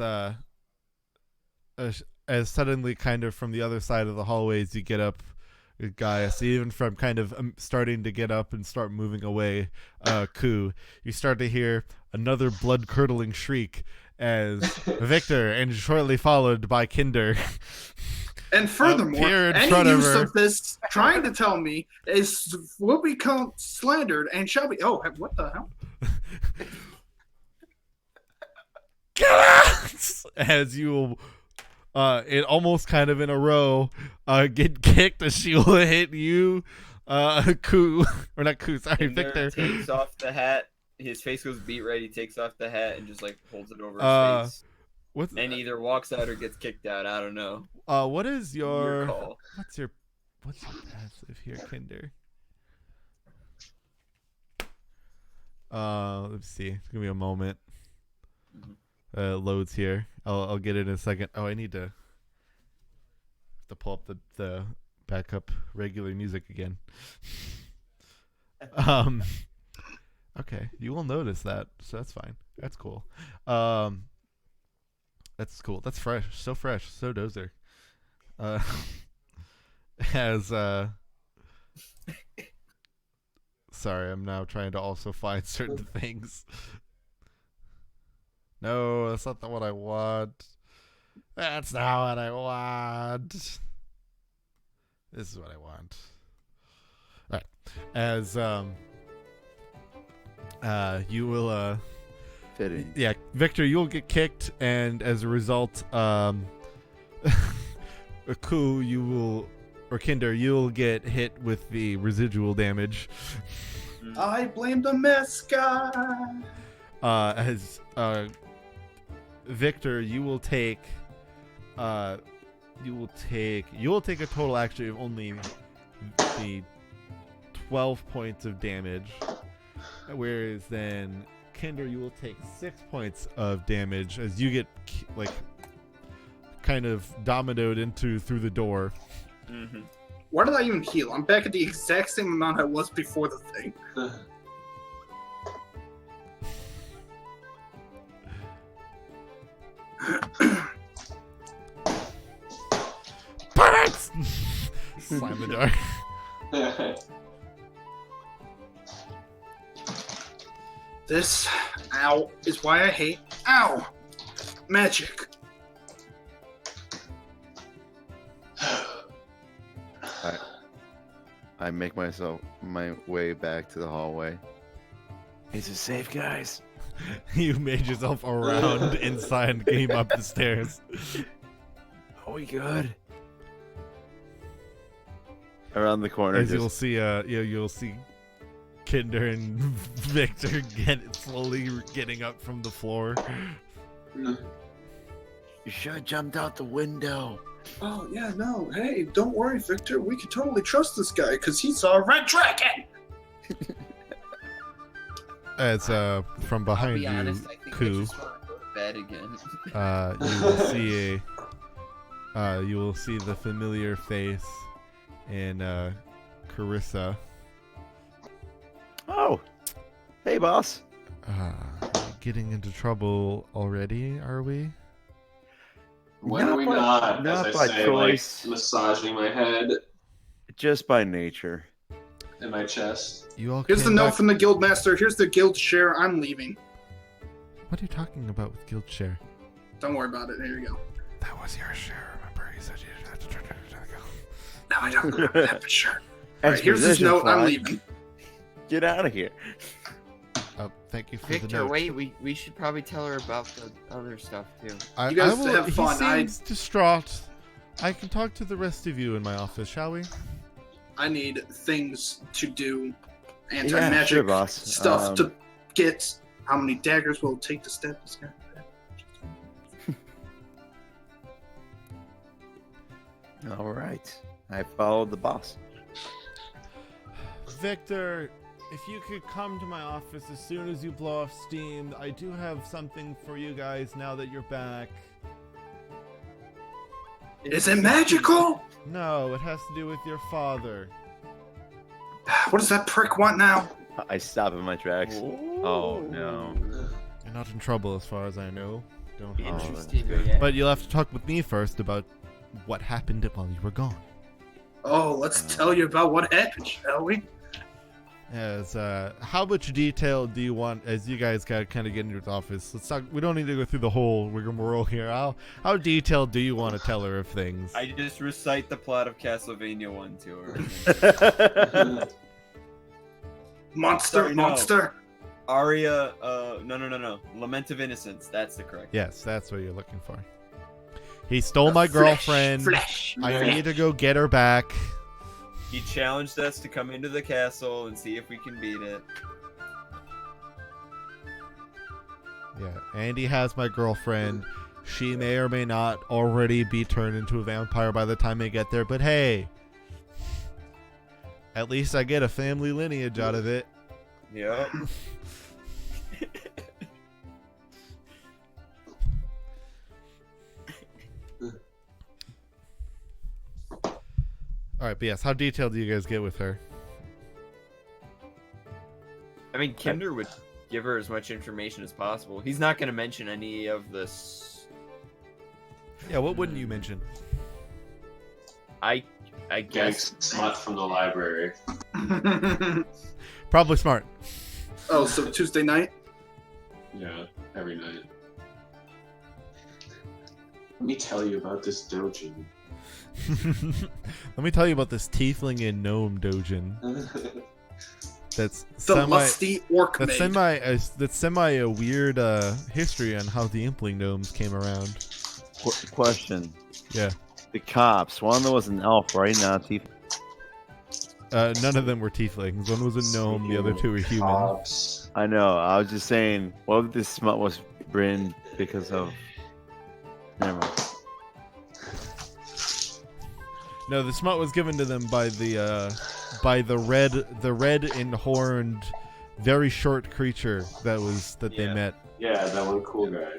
suddenly, kind of from the other side of the hallways, you get up, Gaius, even from kind of starting to get up and start moving away, Ku, you start to hear another blood-curdling shriek as Victor, and shortly followed by Kinder, And furthermore, appear in any front of use her. of this trying to tell me is will become slandered and shall be. Oh, what the hell? Get out! As you will, it almost kind of in a row, get kicked as she will hit you, Ku, or not Ku, sorry, Kinder Victor. takes off the hat. His face goes beat red. He takes off the hat and just like holds it over his face. What's And either walks out or gets kicked out. I don't know. what is Your your call. what's your passive here, Kinder? Let's see. Give me a moment. Loads here. I'll get it in a second. Oh, I need to pull up the backup regular music again. Okay, you will notice that, so that's fine. That's cool. That's cool. That's fresh. So fresh. So dozer. Sorry, I'm now trying to also find certain things. No, that's not what I want. That's not what I want. This is what I want. All right. As you will Fitting. yeah, Victor, you'll get kicked, and as a result, Ku, you will, or Kinder, you'll get hit with the residual damage. I blame the mascot. As Victor, you will take a total actually of only the 12 points of damage, whereas then Kinder, you will take 6 points of damage as you get kind of dominoed through the door. Mm-hmm. Why did I even heal? I'm back at the exact same amount I was before the thing. Pirates! Slam the door. This, ow, is why I hate, ow, magic. I make my way back to the hallway. Is it safe, guys? You made yourself around inside and came up the stairs. Are we good? Around the corner. As you'll see, you'll see Kinder and Victor slowly getting up from the floor. You should have jumped out the window. Oh, yeah, no, hey, don't worry, Victor. We can totally trust this guy because he saw a red dragon. As from I'll behind be you, honest, I think I Ku, just want to go to bed again. you will see the familiar face in Carissa. Oh, hey, boss. Getting into trouble already, are we? When are we not? Not as by I say, choice. like, massaging my head Just by nature. and my chest. You all Here's the came note back- from the guild master. Here's the guild share. I'm leaving. What are you talking about with guild share? Don't worry about it. Here you go. That was your share, remember? You said you had to turn it go. No, I don't remember that, but sure. All right, here's this Exposition note. I'm fly. leaving. Get out of here. Thank you for the Victor, note. wait, we should probably tell her about the other stuff too. You guys have he fun. seems distraught I can talk to the rest of you in my office, shall we? I need things to do, Yeah, anti-magic sure, boss. stuff to get. How many daggers will it take to stab this guy? All right. I followed the boss. Victor, if you could come to my office as soon as you blow off steam, I do have something for you guys now that you're back. Is it magical? No, it has to do with your father. What does that prick want now? I stop in my tracks. Oh, no. You're not in trouble as far as I know. Don't harm. Interesting. Yeah. But you'll have to talk with me first about what happened while you were gone. Oh, let's tell you about what happened, shall we? As how much detail do you want as you guys got kind of get into the office? Let's talk. We don't need to go through the whole rigmarole here. How detailed do you want to tell her of things? I just recite the plot of Castlevania 1 to her. Monster, Sorry, no. monster. Aria, no. Lament of Innocence. That's the correct. Yes, that's what you're looking for. He stole my girlfriend. Flesh. I need to go get her back. He challenged us to come into the castle and see if we can beat it. Yeah, Andy has my girlfriend. She may or may not already be turned into a vampire by the time they get there, but hey, at least I get a family lineage out of it. Yep. All right, but yes, how detailed do you guys get with her? I mean, Kinder would give her as much information as possible. He's not going to mention any of this. Yeah, what wouldn't you mention? I guess. Smut from the library. Probably smart. Oh, so Tuesday night? Yeah, every night. Let me tell you about this dojin. Let me tell you about this tiefling and gnome dojin. That's The lusty orc that's maid. semi a weird history on how the Impling gnomes came around. Question. Yeah. The cops. One of them was an elf, right? Not a thief. None of them were tieflings. One was a gnome, the other two were human. Cops. I know. I was just saying, what if this smut was written because of... Never mind. No, the smut was given to them by the red and horned, very short creature they Yeah. met. Yeah, that one cool guy.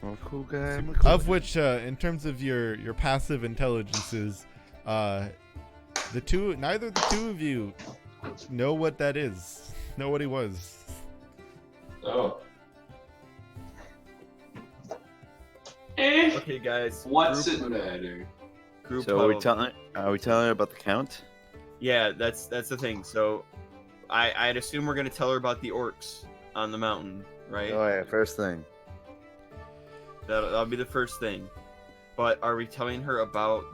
I'm a cool guy. I'm a cool Of guy. which, in terms of your passive intelligences, neither the two of you know what that is. Know what he was. Oh. Eh. Okay, guys. What's group- it matter? Group So are we huddle. telling her about the count? Yeah, that's the thing. So, I'd assume we're gonna tell her about the orcs on the mountain, right? Oh yeah, first thing. That'll be the first thing. But are we telling her about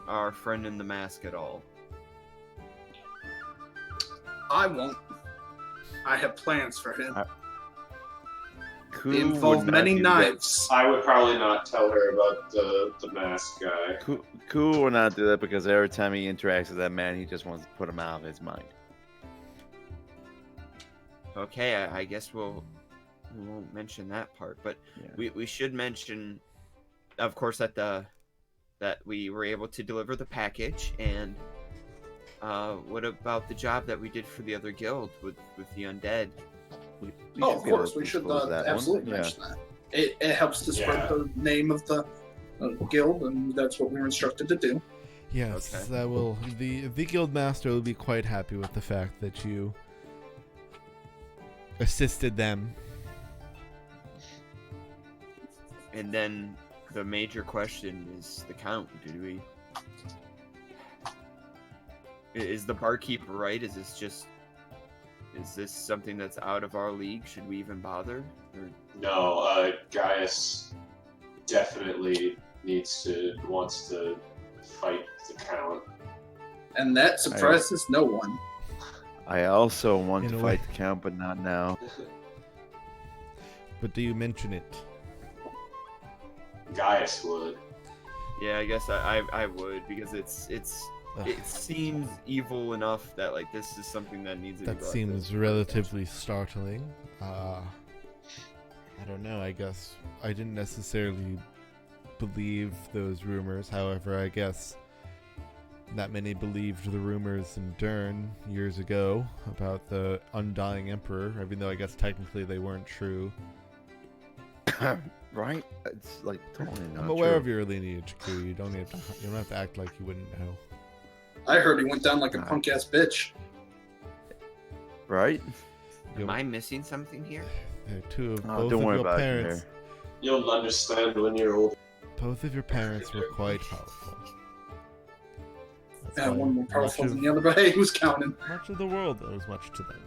our friend in the mask at all? I won't. I have plans for him. Who They involve would not many do that? knives. I would probably not tell her about the mask guy. Ku will not do that because every time he interacts with that man, he just wants to put him out of his mind. Okay, I guess we won't mention that part, but Yeah. we should mention, of course, that we were able to deliver the package. And what about the job that we did for the other guild with the undead? We Oh, should of be able course, to we should disclose that one. absolutely Yeah. mention that. It helps to spread Yeah. the name of the guild, and that's what we were instructed to do. Yes, Okay. that will. The guild master will be quite happy with the fact that you assisted them. And then the major question is the count. Is the barkeeper right? Is this something that's out of our league? Should we even bother? Or... No, Gaius definitely wants to fight the count. And that surprises no one. I also want In to a fight way. the count, but not now. But do you mention it? Gaius would. Yeah, I guess I would, because it seems evil enough that like this is something that needs to be That brought seems to relatively startling. I don't know, I guess I didn't necessarily believe those rumors. However, I guess not many believed the rumors in Dern years ago about the undying emperor, even though I guess technically they weren't true. Right? It's like totally not I'm aware true. of your lineage, Q. You don't have to act like you wouldn't know. I heard he went down like a punk ass bitch. Right? You'll- Am I missing something here? Two of Oh, both don't of worry your about it, parents. Claire. You'll understand when you're old. Both of your parents were quite powerful. That's Yeah, why one more powerful much than of- the other, but hey, who's counting? Much of the world owes much to them.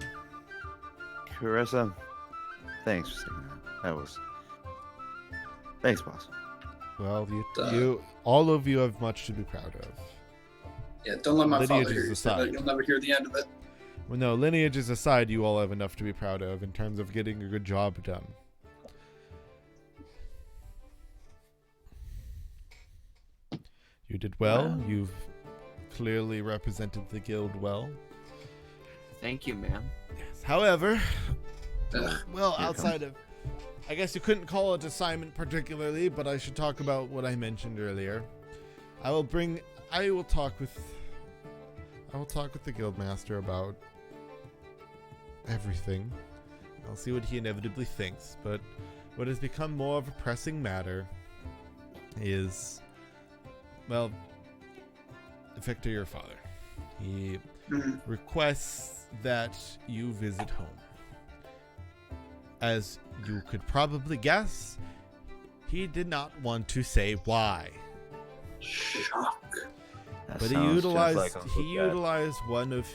Carissa, thanks for saying that. That was. Thanks, boss. Well, Duh. all of you have much to be proud of. Yeah, don't let my Lineage father hear is you say that. aside. You'll never hear the end of it. Well, no, lineages aside, you all have enough to be proud of in terms of getting a good job done. You did well. Wow. You've clearly represented the guild well. Thank you, ma'am. Yes. However, Ugh. well, Here it outside of, I guess you couldn't call it assignment particularly, but I should talk about what I mentioned earlier. I will talk with the guildmaster about everything. I'll see what he inevitably thinks, but what has become more of a pressing matter is, well, Victor, your father. He Mhm. requests that you visit home. As you could probably guess, he did not want to say why. Shock. That But he sounds just utilized like Uncle he Dad. utilized one of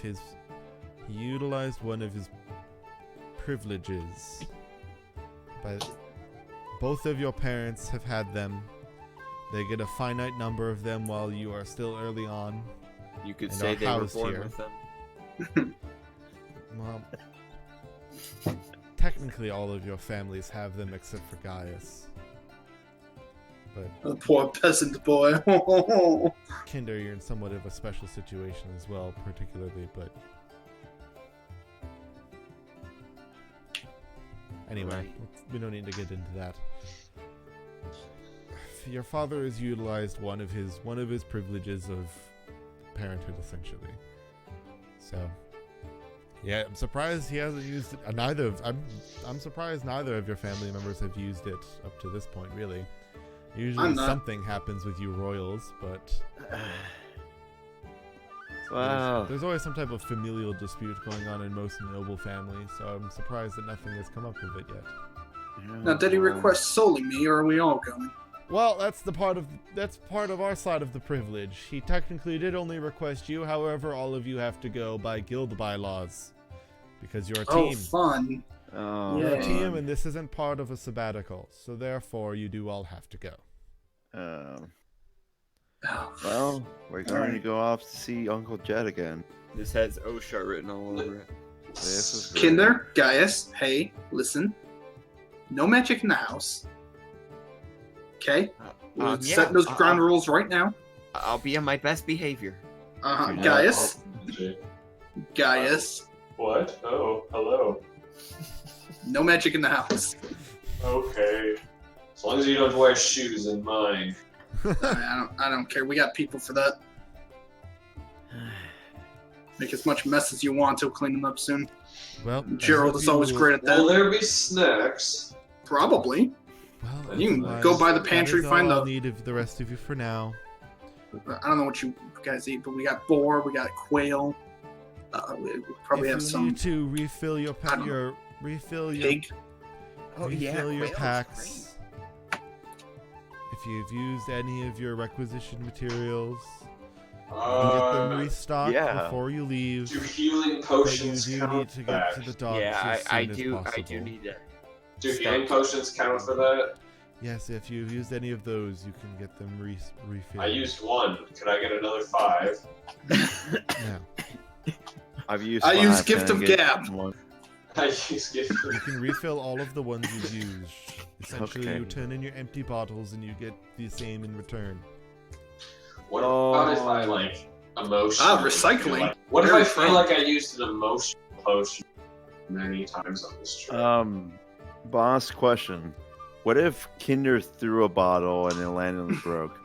his privileges. But both of your parents have had them. They get a finite number of them while you are still early on. You could And say our they were house born here. with them. Well, technically all of your families have them except for Gaius. But The poor peasant boy. Kinder, you're in somewhat of a special situation as well, particularly, but anyway, Right. we don't need to get into that. Your father has utilized one of his privileges of parenthood, essentially. So, yeah, I'm surprised he hasn't used it. I'm surprised neither of your family members have used it up to this point. Really, usually I'm not. something happens with you royals, but Wow. there's always some type of familial dispute going on in most noble families. So I'm surprised that nothing has come up of it yet. Now, did he request solely me, or are we all going? Well, that's part of our side of the privilege. He technically did only request you, however, all of you have to go by guild bylaws. Because you're a Oh, team. fun. Oh, You're a Yeah. team, and this isn't part of a sabbatical. So therefore, you do all have to go. Oh, Well, we're going Alright. to go off to see Uncle Jed again. This has OSHA written all over it. This is great. Kinder, Gaius, hey, listen. No magic in the house. Okay? We're Yeah, setting those ground rules right now. I'll be on my best behavior. Yeah. Gaius. Gaius. What? Oh, hello. No magic in the house. Okay. As long as you don't wear shoes in mine. I don't care. We got people for that. Make as much mess as you want. He'll clean them up soon. Well, I Gerald hope is you always will- great at Will that. there be snacks? Probably. Well, You can otherwise, go by the that pantry, is all find I'll the- need of the rest of you for now. I don't know what you guys eat, but we got boar, we got quail. We probably if have you some need to refill your I don't know. refill pig. your quail's packs. If you've used any of your requisition materials, you can get them restocked yeah. before you leave. Do healing But you potions do count need to for get that? to the docks Yeah, as I soon as do. I possible. do need that. Do healing potions count for that? Yes, if you've used any of those, you can get them refilled. I used one. Could I get another 5? No. I've used. I use 5, Gift can I of get Gab. one? I used gift. You can refill all of the ones you've used. Essentially, Okay. you turn in your empty bottles and you get the same in return. What about if I like emotion? Recycling. Like, what if Very I feel fun. like I used an emotion potion many times on this trip? Boss question. What if Kinder threw a bottle and it landed and broke?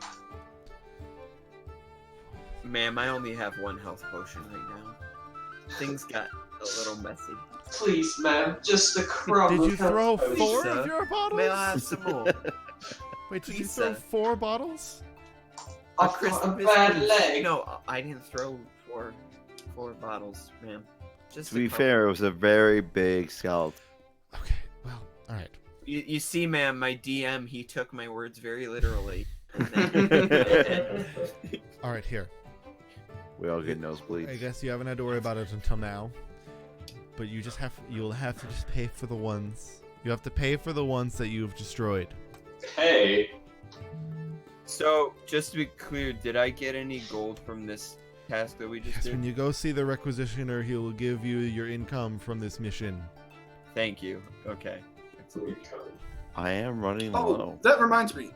Ma'am, I only have one health potion right now. Things got a little messy. Please, ma'am, just a crumb. Did you of health throw potion. 4 Lisa, of your bottles? May I have some more? Wait, did you Lisa. throw 4 bottles? I've Chris got a the bad biscuits. leg. No, I didn't throw four bottles, ma'am. Just To a be couple. fair, it was a very big scalp. Okay, well, alright. You see, ma'am, my DM, he took my words very literally. And then- Alright, here. We all get I nosebleeds. guess you haven't had to worry about it until now. But you'll have to just pay for the ones. You have to pay for the ones that you've destroyed. Hey, So, just to be clear, did I get any gold from this task that we just Yes, did? when you go see the requisitioner, he'll give you your income from this mission. Thank you. Okay. Excellent. I am running Oh, low. that reminds me.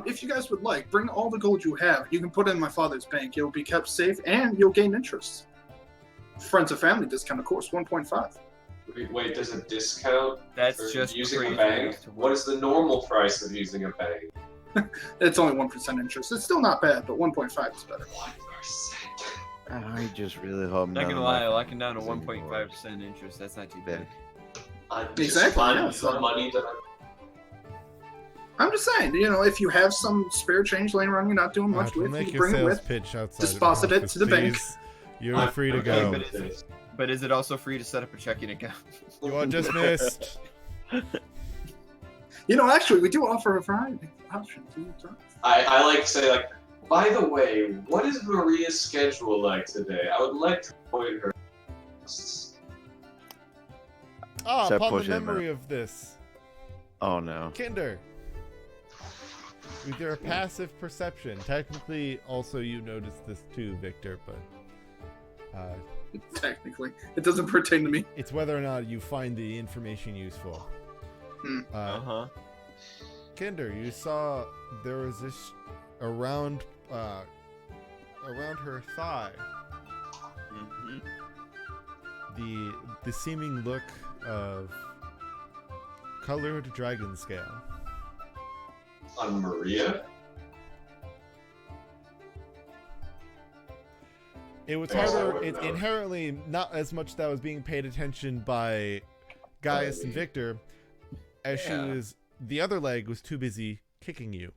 If you guys would like, bring all the gold you have. You can put it in my father's bank. It'll be kept safe, and you'll gain interest. Friends and family discount, of course, 1.5. wait, there's a discount That's for just using crazy a bank? to What work. is the normal price of using a bank? It's only 1% interest. It's still not bad, but 1.5 is better. 1%. I just really hope Not none gonna of lie, my locking down to friends are 1.5% interest, that's not too bad. I'm Exactly, just yeah, the so- money that I'm just saying, if you have some spare change laying around, you're not doing much Don't with, make you your bring it sales with. pitch outside Deposit of it the office, to the bank. please. You're free to go. but But is it also free to set up a checking account? You are dismissed. Actually, we do offer a variety of options. I like to say, like, by the way, what is Maria's schedule like today? I would like to avoid her. Ah, Step upon the pushing it, memory of this, Oh no. Kinder. With your passive perception, technically, also you noticed this too, Victor, but Technically, it doesn't pertain to me. it's whether or not you find the information useful. Uh-huh. Kinder, you saw there was this around her thigh, Mm-hmm. the seeming look of colored dragon scale. On Maria? It was Yes, I harder. would It's know. inherently not as much that was being paid attention by Gaius and Victor, as she Yeah. was. The other leg was too busy kicking you.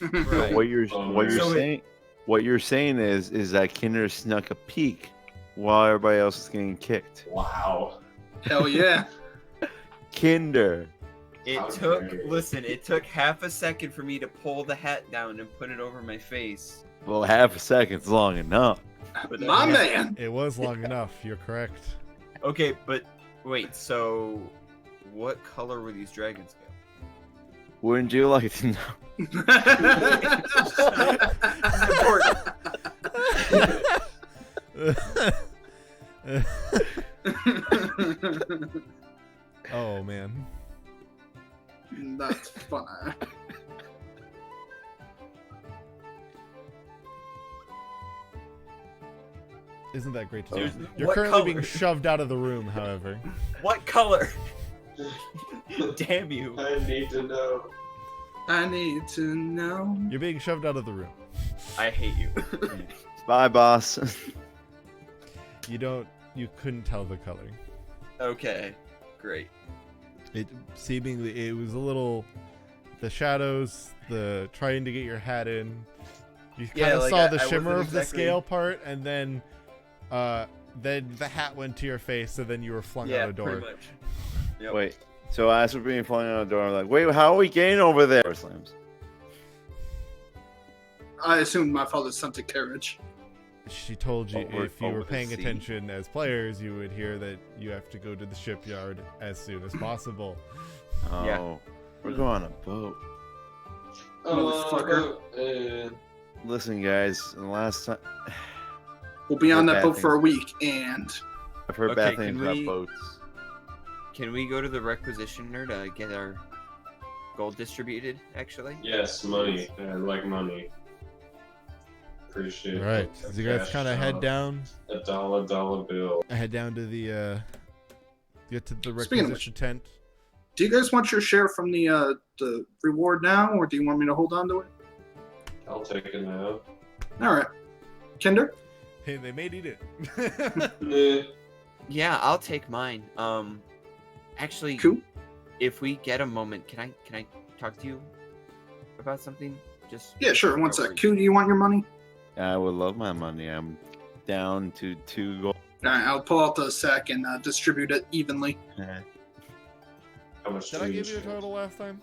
Right. What you're So saying is that Kinder snuck a peek while everybody else is getting kicked. Wow. Hell yeah. Kinder. It How took, dare you. listen, it took half a second for me to pull the hat down and put it over my face. Well, half a second's long enough. But My yeah. man. It was long enough. You're correct. Okay, but wait, so what color were these dragon scales? Wouldn't you like to know? Oh man. That's funny. Isn't that great to There's- do? You're what currently color? being shoved out of the room, however. What color? Damn you. I need to know. I need to know. You're being shoved out of the room. I hate you. Bye, boss. You couldn't tell the color. Okay, great. It was a little, the shadows, the trying to get your hat in. You kind Yeah, of like, saw I the shimmer wasn't of the exactly- scale part, and then the hat went to your face, so then you were flung Yeah, out a door. pretty much. Yep. Wait. So as we're being flung out the door, I'm like, wait, how are we getting over there? Slams. I assumed my father sent a carriage. She told you Over- if you over were the paying sea. attention as players, you would hear that you have to go to the shipyard as soon as possible. Oh, Yeah. we're going on a boat. Motherfucker. Listen, guys, the last time We'll be on Bad that boat for a things. week, and I've heard Okay, bad things can about we- boats. Can we go to the requisitioner to get our gold distributed, actually? Yes, money. I like money. Appreciate All right, it. so you guys kind of head down. A dollar bill. Head down to the get to the Speaking of requisition tent. Do you guys want your share from the reward now, or do you want me to hold on to it? I'll take it now. All right, Kinder. Hey, they may need it. Eh, Yeah, I'll take mine. Actually, Cool. if we get a moment, can I talk to you about something? Just Yeah, sure. One Where sec. were Q, do you want your money? I would love my money. I'm down to 2 gold. All right, I'll pull out the sack and distribute it evenly. how much Did do I you give you a share? total last time?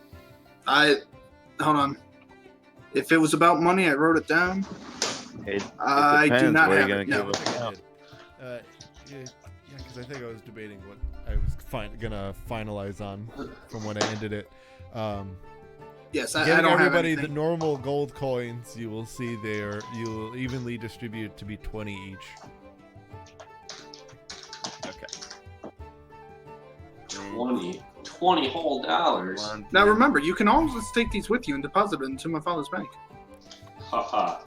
Hold on. If it was about money, I wrote it down. I do depends. not What are have you it. gonna No. give us? I did. Yeah, because I think I was debating what I was gonna finalize on from when I ended it. Yes, I Giving don't have everybody the anything. normal gold coins, you will see you'll evenly distribute to be 20 each. Okay. 20 whole dollars. Now remember, you can always take these with you and deposit it into my father's bank. Haha.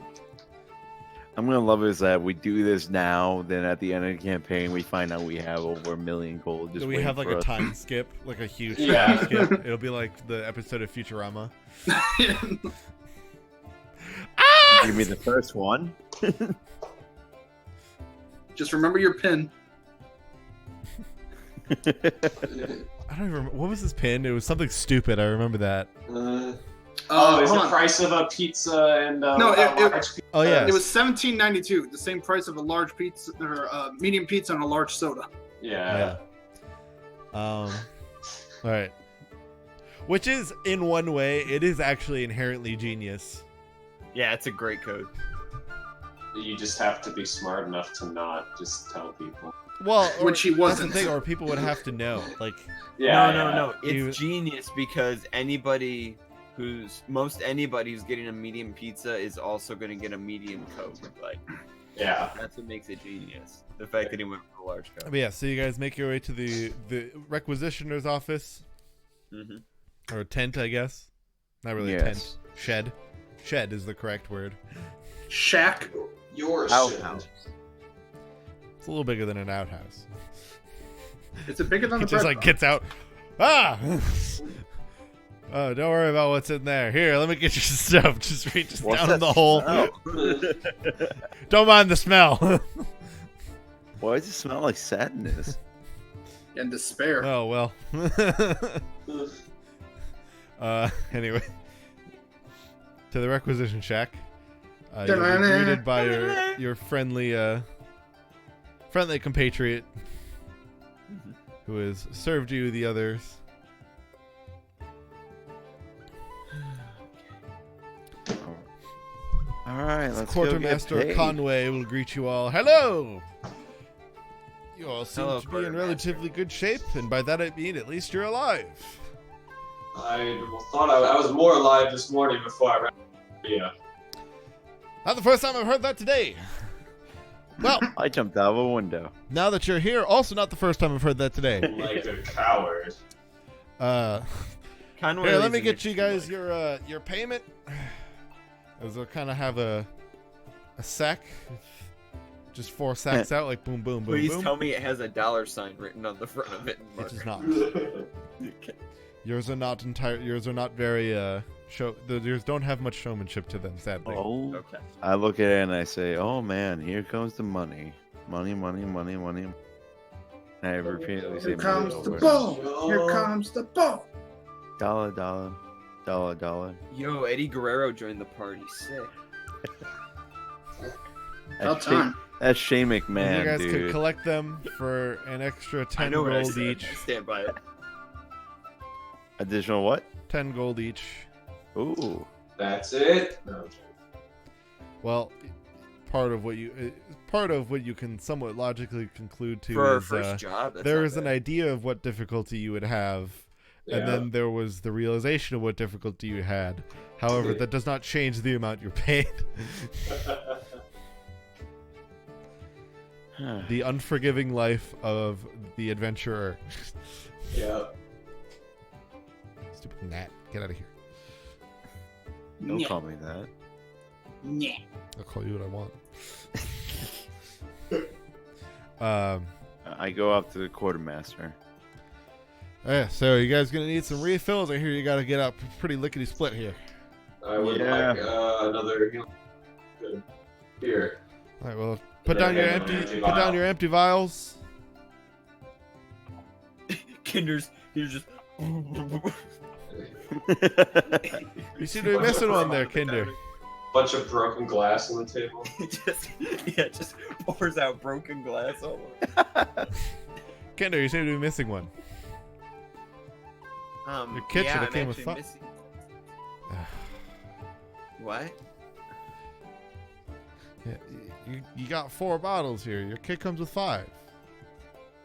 I'm gonna love is that we do this now, then at the end of the campaign we find out we have over 1 million gold. Just Do we waiting have like for a us. time skip, like a huge Yeah. time skip? It'll be like the episode of Futurama. Give me the first one. Just remember your pin. I don't even remember. What was this pin? It was something stupid. I remember that. Is hold the on. price of a pizza and No, a it- large pizza? Oh yeah. It was $17.92, the same price of a large pizza or medium pizza and a large soda. Yeah. All right. Which is, in one way, it is actually inherently genius. Yeah, it's a great code. You just have to be smart enough to not just tell people. Well, When she that's wasn't. the thing, or people would have to know. Like, Yeah. No. It's You- genius because anybody who's getting a medium pizza is also going to get a medium coke. Like, Yeah. that's what makes it genius. The fact that he went for a large coke. but yeah. So you guys make your way to the requisitioner's office Mm-hmm. or tent, I guess. Not really a Yes. tent. Shed. Shed is the correct word. Shack. Yours. Outhouse. It's a little bigger than an outhouse. Is it bigger than He the just bread like gets out. Ah! Oh, don't worry about what's in there. Here, let me get you some stuff. Just reaches What's down in that the hole. smell? Don't mind the smell. Why does it smell like sadness? and despair? Oh well. Anyway, to the requisition shack. You'll be greeted by your friendly compatriot who has served you the others. All right, let's go get Quartermaster paid. Conway will greet you all. Hello. You all seem Hello, to be in Quartermaster. relatively good shape, and by that I mean at least you're alive. I thought I was more alive this morning before I ran. Yeah. Not the first time I've heard that today. Well, I jumped out of a window. now that you're here, also not the first time I've heard that today. Like a coward. Conway Here, let leaves me an get you interesting guys your payment. As I'll kind of have a sack, just 4 sacks out, like boom, boom, boom, Please boom. tell me it has a dollar sign written on the front of it. It does not. Okay. Yours are not Yours are not very yours don't have much showmanship to them, sadly. Oh, Okay. I look at it and I say, "Oh man, here comes the money, money, money, money, money." And I repeatedly say, Here money comes the over. ball. Here comes the ball. Dollar, dollar, dollar, dollar. Yo, Eddie Guerrero joined the party. Sick. About time. That's Shane And McMahon, you guys dude. could collect them for an extra I 10 know what I gold said. each. I stand by it. Additional what? 10 gold each. Ooh. That's it. No. Well, part of what you can somewhat logically conclude to For our is first job, that's there not is an bad. idea of what difficulty you would have, and then there was the realization of what difficulty you had. However, that does not change the amount you're paid. The unforgiving life of the adventurer. Yeah. Stupid gnat. Get out of here. Don't call me that. Yeah. I'll call you what I want. I go up to the quartermaster. Yeah, so you guys gonna need some refills? I hear you gotta get up pretty lickety split here. I would Yeah. like another good beer. All right, well, put Yeah, down your yeah, empty, empty put down vial. your empty vials. Kinder's just. You seem to be missing one there, Kinder. Bunch of broken glass on the table. Just pours out broken glass all over. Kinder, you seem to be missing one. Your kit yeah, should've I'm came with actually fi- missing- What? Yeah, you got 4 bottles here. Your kit comes with 5.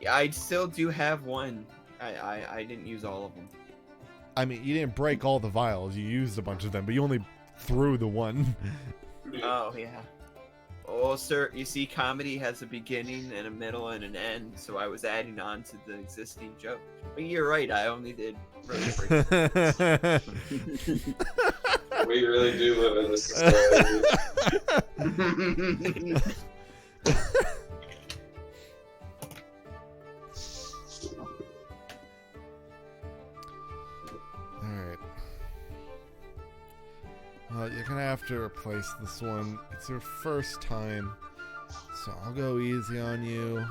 Yeah, I still do have one. I didn't use all of them. I mean, you didn't break all the vials. You used a bunch of them, but you only threw the one. Oh yeah. Oh, sir, you see, comedy has a beginning and a middle and an end, so I was adding on to the existing joke. But you're right, I only did really break. We really do live in this society. Alright. Well, you're gonna have to replace this one. It's your first time, so I'll go easy on you.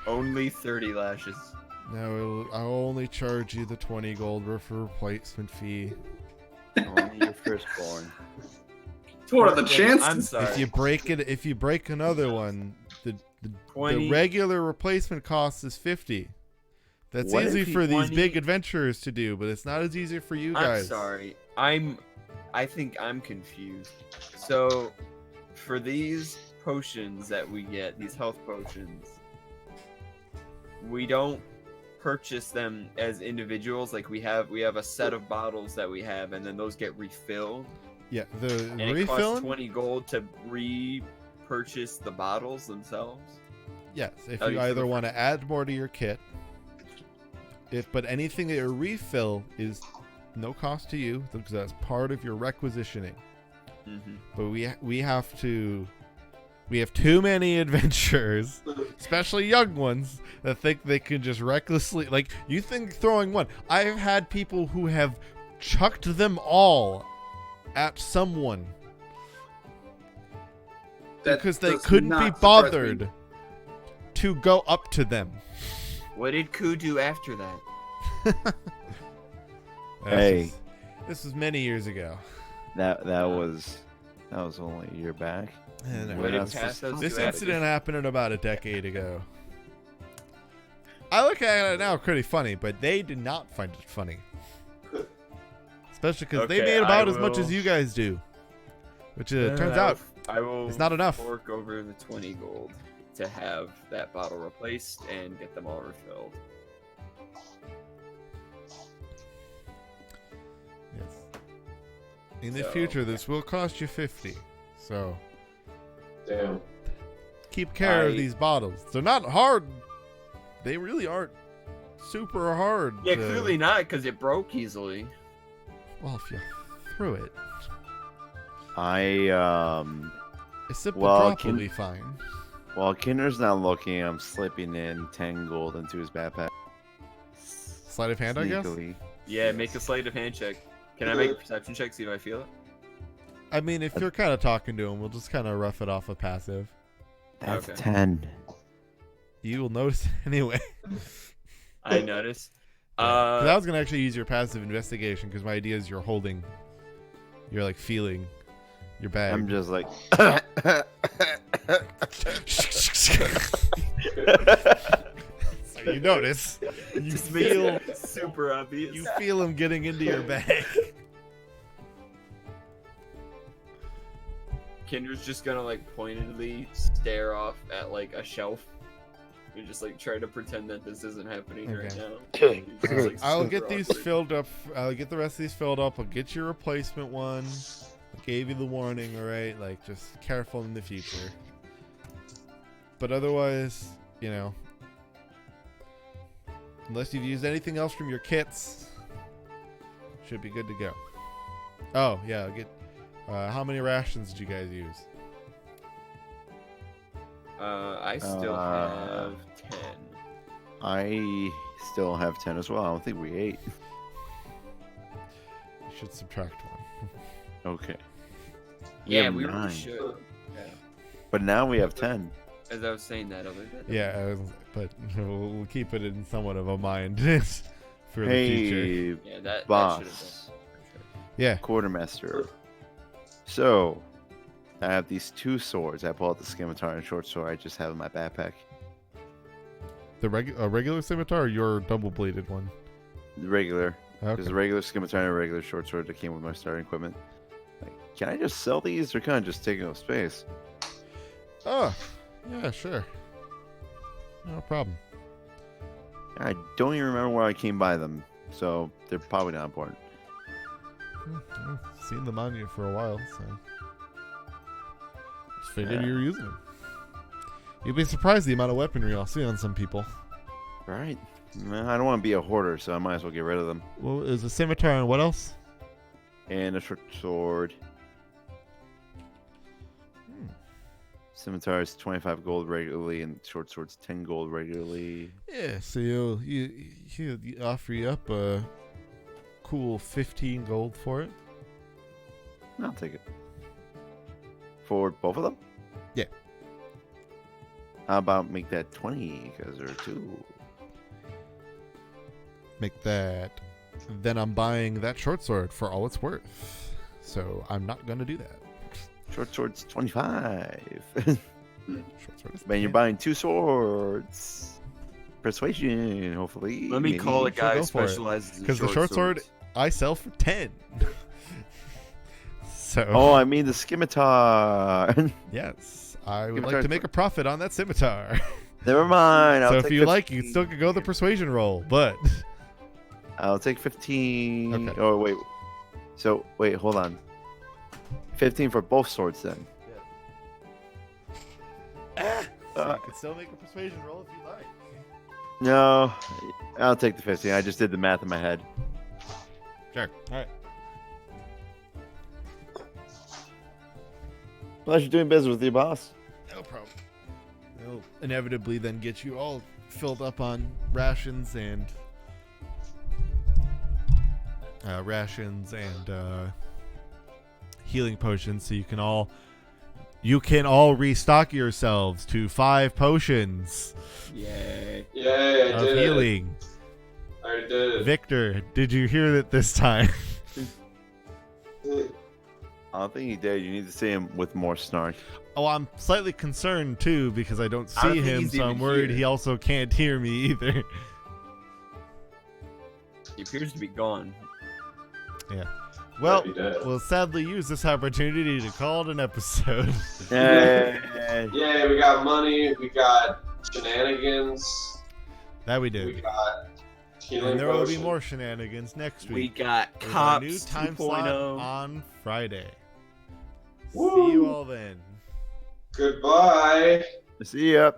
Only 30 lashes. No, I'll only charge you the 20 gold for replacement fee. Only your firstborn. What are the I'm chances? sorry. If you break another one, the 20. regular replacement cost is 50. That's What easy if for these 20 big adventurers to do, but it's not as easy for you I'm guys. sorry. I think I'm confused. So, for these potions that we get, these health potions, we don't purchase them as individuals. Like we have a set of bottles that we have, and then those get refilled. Yeah, the And it costs refilling. 20 gold to repurchase the bottles themselves. Yes, if Oh, you you either feel- want to add more to your kit, but anything that you refill is no cost to you because that's part of your requisitioning. Mm-hmm. But we have too many adventurers, especially young ones, that think they can just recklessly, like, you think throwing one. I've had people who have chucked them all at someone That because they does couldn't not be surprise bothered me. to go up to them. What did Ku do after that? Hey. This was many years ago. That was only a year back. And What We're did not supposed Pastos this do after incident happened about a decade ago. I look at it now pretty funny, but they did not find it funny. Especially because they Okay, made about I as much will- as you guys do. Which turns out I will it's not enough. fork over the 20 gold to have that bottle replaced and get them all refilled. Yes. In the So- future, this will cost you 50. So Damn. keep care of I- these bottles. They're not hard. They really aren't super hard. Yeah, to- clearly not, because it broke easily. Well, if you threw it, I a simple Well, drop will be fine. while Kinder's not looking, I'm slipping in 10 gold into his backpack. Sleight of hand, I guess. Sneakily. Yeah, make a sleight of hand check. Can I make a perception check, see if I feel it? I mean, if you're kind of talking to him, we'll just kind of rough it off with passive. That's Okay. 10. You will notice anyway. I notice. 'Cause I was gonna actually use your passive investigation because my idea is you're like feeling your bag. I'm just like. So you notice. You Just makes feel. it super obvious. You feel him getting into your bag. Kinder's just gonna like pointedly stare off at like a shelf. You're just like trying to pretend that this isn't happening right now. He's just, like, I'll super get these awkward. filled up. I'll get the rest of these filled up. I'll get your replacement one. I gave you the warning, alright? Like, just careful in the future. But otherwise, you know, unless you've used anything else from your kits, should be good to go. Oh, yeah, How many rations did you guys use? I still have 10. I still have 10 as well. I don't think we ate. You should subtract one. Okay. Yeah, have we really 9. should. Yeah. But now we have 10. As I was saying that other day. Yeah, but we'll keep it in somewhat of a mind for the future. Hey, Yeah, that should have boss, been. Yeah. quartermaster. So, I have these 2 swords. I pull out the scimitar and short sword I just have in my backpack. A regular scimitar or your double-bladed one? The regular. Okay. There's a regular scimitar and a regular short sword that came with my starting equipment. Like, can I just sell these? They're kind of just taking up space. Oh, yeah, sure. No problem. I don't even remember where I came by them, so they're probably not important. I've seen them on you for a while, so just figured Yeah. you were using them. You'd be surprised the amount of weaponry I'll see on some people. Right. Man, I don't want to be a hoarder, so I might as well get rid of them. Well, is a scimitar and what else? And a short sword. Scimitar is 25 gold regularly, and short sword's 10 gold regularly. Yeah, so you offer you up a cool 15 gold for it. I'll take it. For both of them? Yeah. How about make that 20, because there are 2. Make that. Then I'm buying that short sword for all it's worth. So I'm not gonna do that. Short sword's 25. Short sword is Man, you're 10. buying 2 swords. Persuasion, hopefully. Let me call a maybe. guy go who for it. specializes in Because the short sword swords. I sell for 10. So Oh, I mean the scimitar. yes, I would Scimitar's like to make a profit on that scimitar. Never mind. I'll So if take you 15. like, you can still go the persuasion roll, but I'll take 15. Okay. Oh, wait. So, wait, hold on. 15 for both swords then. so you can still make a persuasion roll if you like. No, I'll take the 15. I just did the math in my head. Sure. All right. Pleasure doing business with you, boss. No problem. They'll inevitably then get you all filled up on rations and healing potions, so you can all restock yourselves to 5 potions Yay. Yay, I of did it. healing. I already did it. Victor, did you hear it this time? I don't think he did. You need to see him with more snark. Oh, I'm slightly concerned too because I don't I don't see think him, he's so I'm even worried here. he also can't hear me either. He appears to be gone. Well, Might be dead. we'll sadly use this opportunity to call it an episode. Yay. Yay, we got money, we got shenanigans, That we we did. got healing And there will be potion. more shenanigans next We week. got There's a cops new time slot 2.0. on Friday. Woo! See you all then. Goodbye. See ya.